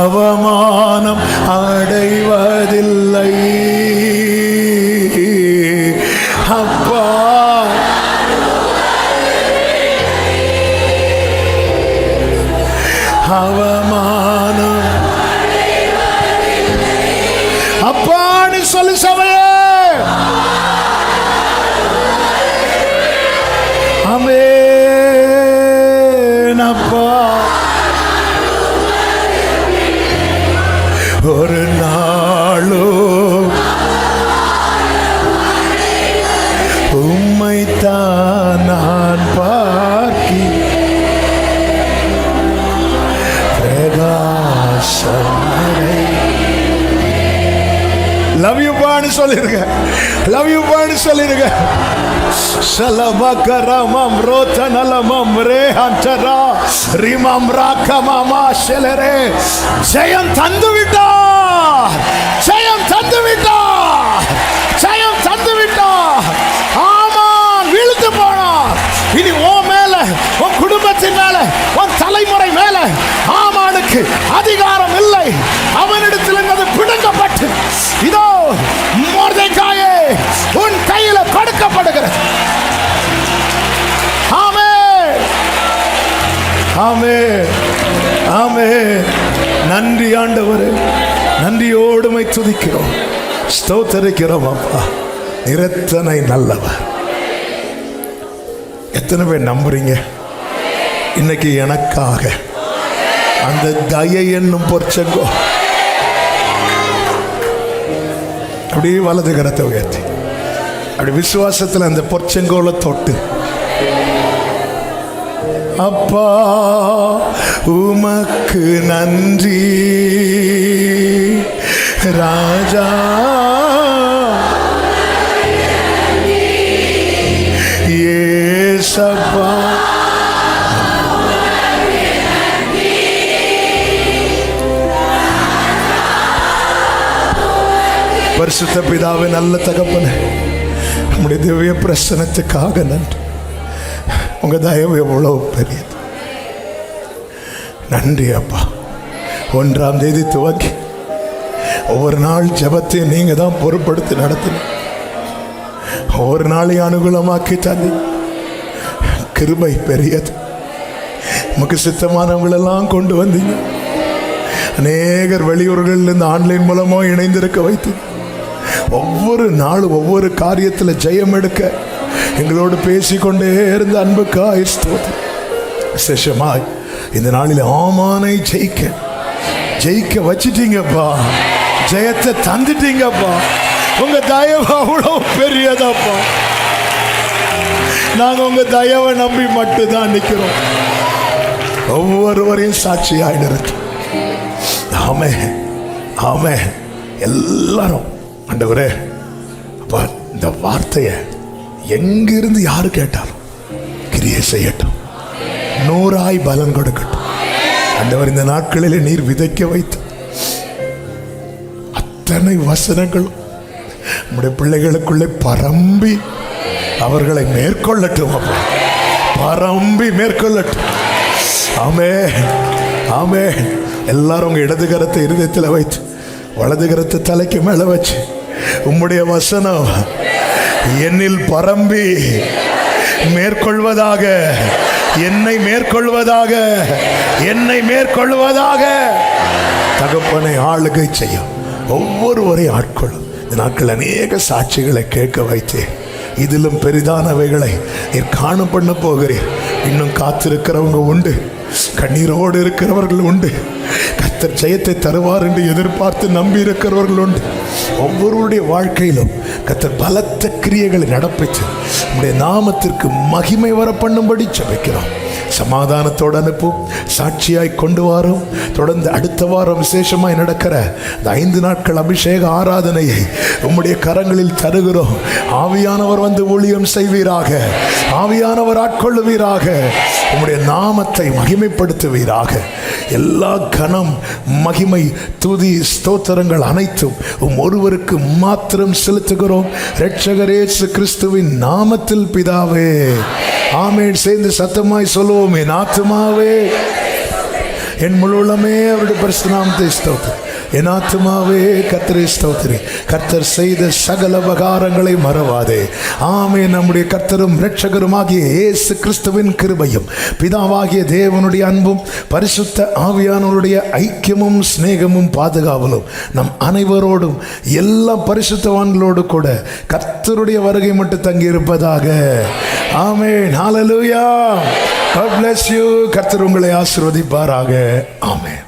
அவமானம் அடைவதில்லை அப்பா. அவமானம் அப்பான்னு சொல்லு சபையே. ஆமென் அப்பா. ஒரு நாளும் உம்மைத்தான் நான் பார்க்கி பிரகாசம். லவ் யூ பான்னு சொல்லிருங்க, லவ் யூ பான்னு சொல்லிருங்க. சலமகரமம் ரோதனலமம் ரேஹந்தரா ரிமம் ராகமமா ஷெலரே. ஜெயம் தந்து விட்டார், ஜெயம் தந்து விட்டார், ஜெயம் தந்து விட்டார். ஆமான் வீழ்ந்து போனார். இனி உன் மேல, உன் குடும்பத்தின் மேல, உன் தலைமுறை மேல ஆமானுக்கு அதிகாரம் இல்லை. அவனிடத்தில் ஸ்தோத்தரிக்கிறோம் அப்பா. நிரத்தனை நல்லவர். எத்தனை பேர் நம்புறீங்க? இன்னைக்கு எனக்காக அந்த தயை என்னும் பொற்சங்கோ, அப்படியே வலது கரத்தை உயர்த்தி அப்படி விசுவாசத்தில் அந்த பொற்செங்கோல தொட்டு, அப்பா உமக்கு நன்றி ராஜா, ஏசப்பா பரிசுத்த பிதாவே, நல்ல தகப்பனே, உம்முடைய திவ்ய பிரசனத்துக்காக நன்றி. உங்க தயவு எவ்வளவு பெரியது. நன்றி அப்பா. 1ஆம் தேதி துவக்கி ஒவ்வொரு நாள் ஜெபத்தையும் நீங்க தான் பொறுப்படுத்தி நடத்தின. ஒவ்வொரு நாளையும் அனுகூலமாக்கி தந்தி. கிருபை பெரியது. நமக்கு சித்தமானவங்களெல்லாம் கொண்டு வந்தீங்க. அநேகர் வெளியூர்களில் இந்த ஆன்லைன் மூலமா இணைந்திருக்க வைத்து ஒவ்வொரு நாளும் ஒவ்வொரு காரியத்தில் ஜெயம் எடுக்க எங்களோடு பேசிக்கொண்டே இருந்த அன்புக்காய் ஸ்தோத்திரம். விசேஷமாய் இந்த நாளில் ஆமானை ஜெயிக்க வச்சிட்டீங்கப்பா. ஜெயத்தை தந்துட்டீங்கப்பா. உங்க தயவு அவ்வளோ பெரியதாப்பா. நாங்க உங்க தயவை நம்பி மட்டும்தான் நிற்கிறோம். ஒவ்வொருவரையும் சாட்சியாய் நிறுத்தும். ஆமே ஆமே. எல்லாரும் ஆண்டவரே அப்பா, இந்த வார்த்தையை எங்கிருந்து யாரு கேட்டாலும் கிரியை செய்யட்டும், 100ஆய் பலன் கொடுக்கட்டும். ஆண்டவர், இந்த நாட்களில் நீர் விதைக்க வைத்து அத்தனை வசனங்களும் நம்முடைய பிள்ளைகளுக்குள்ளே பரம்பி அவர்களை மேற்கொள்ளட்டும் அப்பா. பரம்பி மேற்கொள்ளட்டும். ஆமே ஆமே. எல்லாரும் உங்க இடது கரத்தை இருதயத்தில் வைத்து வலது கரத்தை தலைக்கு மேல வச்சு, உம்முடைய வசனம் என்னில் பரம்பி மேற்கொள்வதாக, என்னை மேற்கொள்வதாக, என்னை மேற்கொள்வதாக. தகப்பனை ஆளுகை செய்யும், ஒவ்வொருவரையும் ஆட்கொள்ளும். இந்த நாட்கள் அநேக சாட்சிகளை கேட்க வைத்து இதிலும் பெரிதானவைகளை நீர் காண பண்ண போகிறீர். இன்னும் காத்திருக்கிறவங்க உண்டு, கண்ணீரோடு இருக்கிறவர்கள் உண்டு, கர்த்தர் ஜெயத்தை தருவார் என்று எதிர்பார்த்து நம்பி இருக்கிறவர்கள் உண்டு. ஒவ்வொருவருடைய வாழ்க்கையிலும் கர்த்தர் பலத்த கிரியைகளை நடப்பித்து நம்முடைய நாமத்திற்கு மகிமை வர பண்ணும்படி ஜெபிக்கிறோம். சமாதானத்தோடு அனுப்பும், சாட்சியாய் கொண்டு வரோம். தொடர்ந்து அடுத்த வாரம் விசேஷமாய் நடக்கிற இந்த 5 நாட்கள் அபிஷேக ஆராதனையை உம்முடைய கரங்களில் தருகிறோம். ஆவியானவர் வந்து ஊழியம் செய்வீராக, ஆவியானவர் ஆட்கொள்ளுவீராக, உம்முடைய நாமத்தை மகிமைப்படுத்துவீராக. எல்லா கனம், மகிமை, துதி, ஸ்தோத்திரங்கள் அனைத்தும் ஒருவருக்கு மாத்திரம் செலுத்துகிறோம். இரட்சகர் இயேசு கிறிஸ்துவின் நாமத்தில் பிதாவே, ஆமென். சேர்ந்து சத்தமாய் சொல்லுவோம், என் ஆத்துமாவே என் முழு உள்ளமே அவருடைய பரிசுத்த நாமத்தை ஸ்தோத்திரி. என் ஆத்துமாவே கர்த்தரை ஸ்தோத்திரி. கர்த்தர் செய்த சகல உபகாரங்களை மறவாதே. ஆமென். நம்முடைய கர்த்தரும் இரட்சகருமாகிய இயேசு கிறிஸ்துவின் கிருபையும் பிதாவாகிய தேவனுடைய அன்பும் பரிசுத்த ஆவியானவருடைய ஐக்கியமும் சிநேகமும் பாதுகாவலும் நம் அனைவரோடும் எல்லா பரிசுத்தவான்களோடு கூட கர்த்தருடைய வருகை மட்டும் தங்கி இருப்பதாக. ஆமென். ஹல்லேலூயா. God bless you. கர்த்தர் உங்களை ஆசீர்வதிப்பாராக. ஆமென்.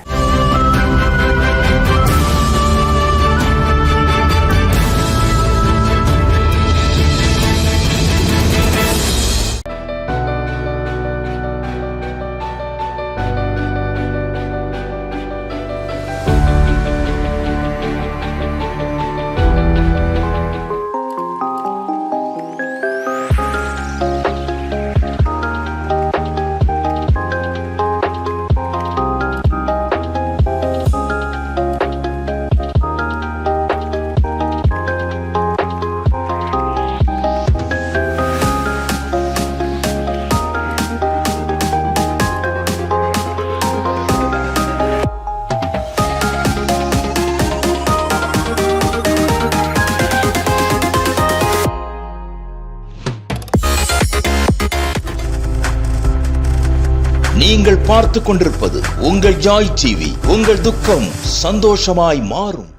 நீங்கள் பார்த்து கொண்டிருப்பது உங்கள் ஜாய் டிவி. உங்கள் துக்கம் சந்தோஷமாய் மாறும்.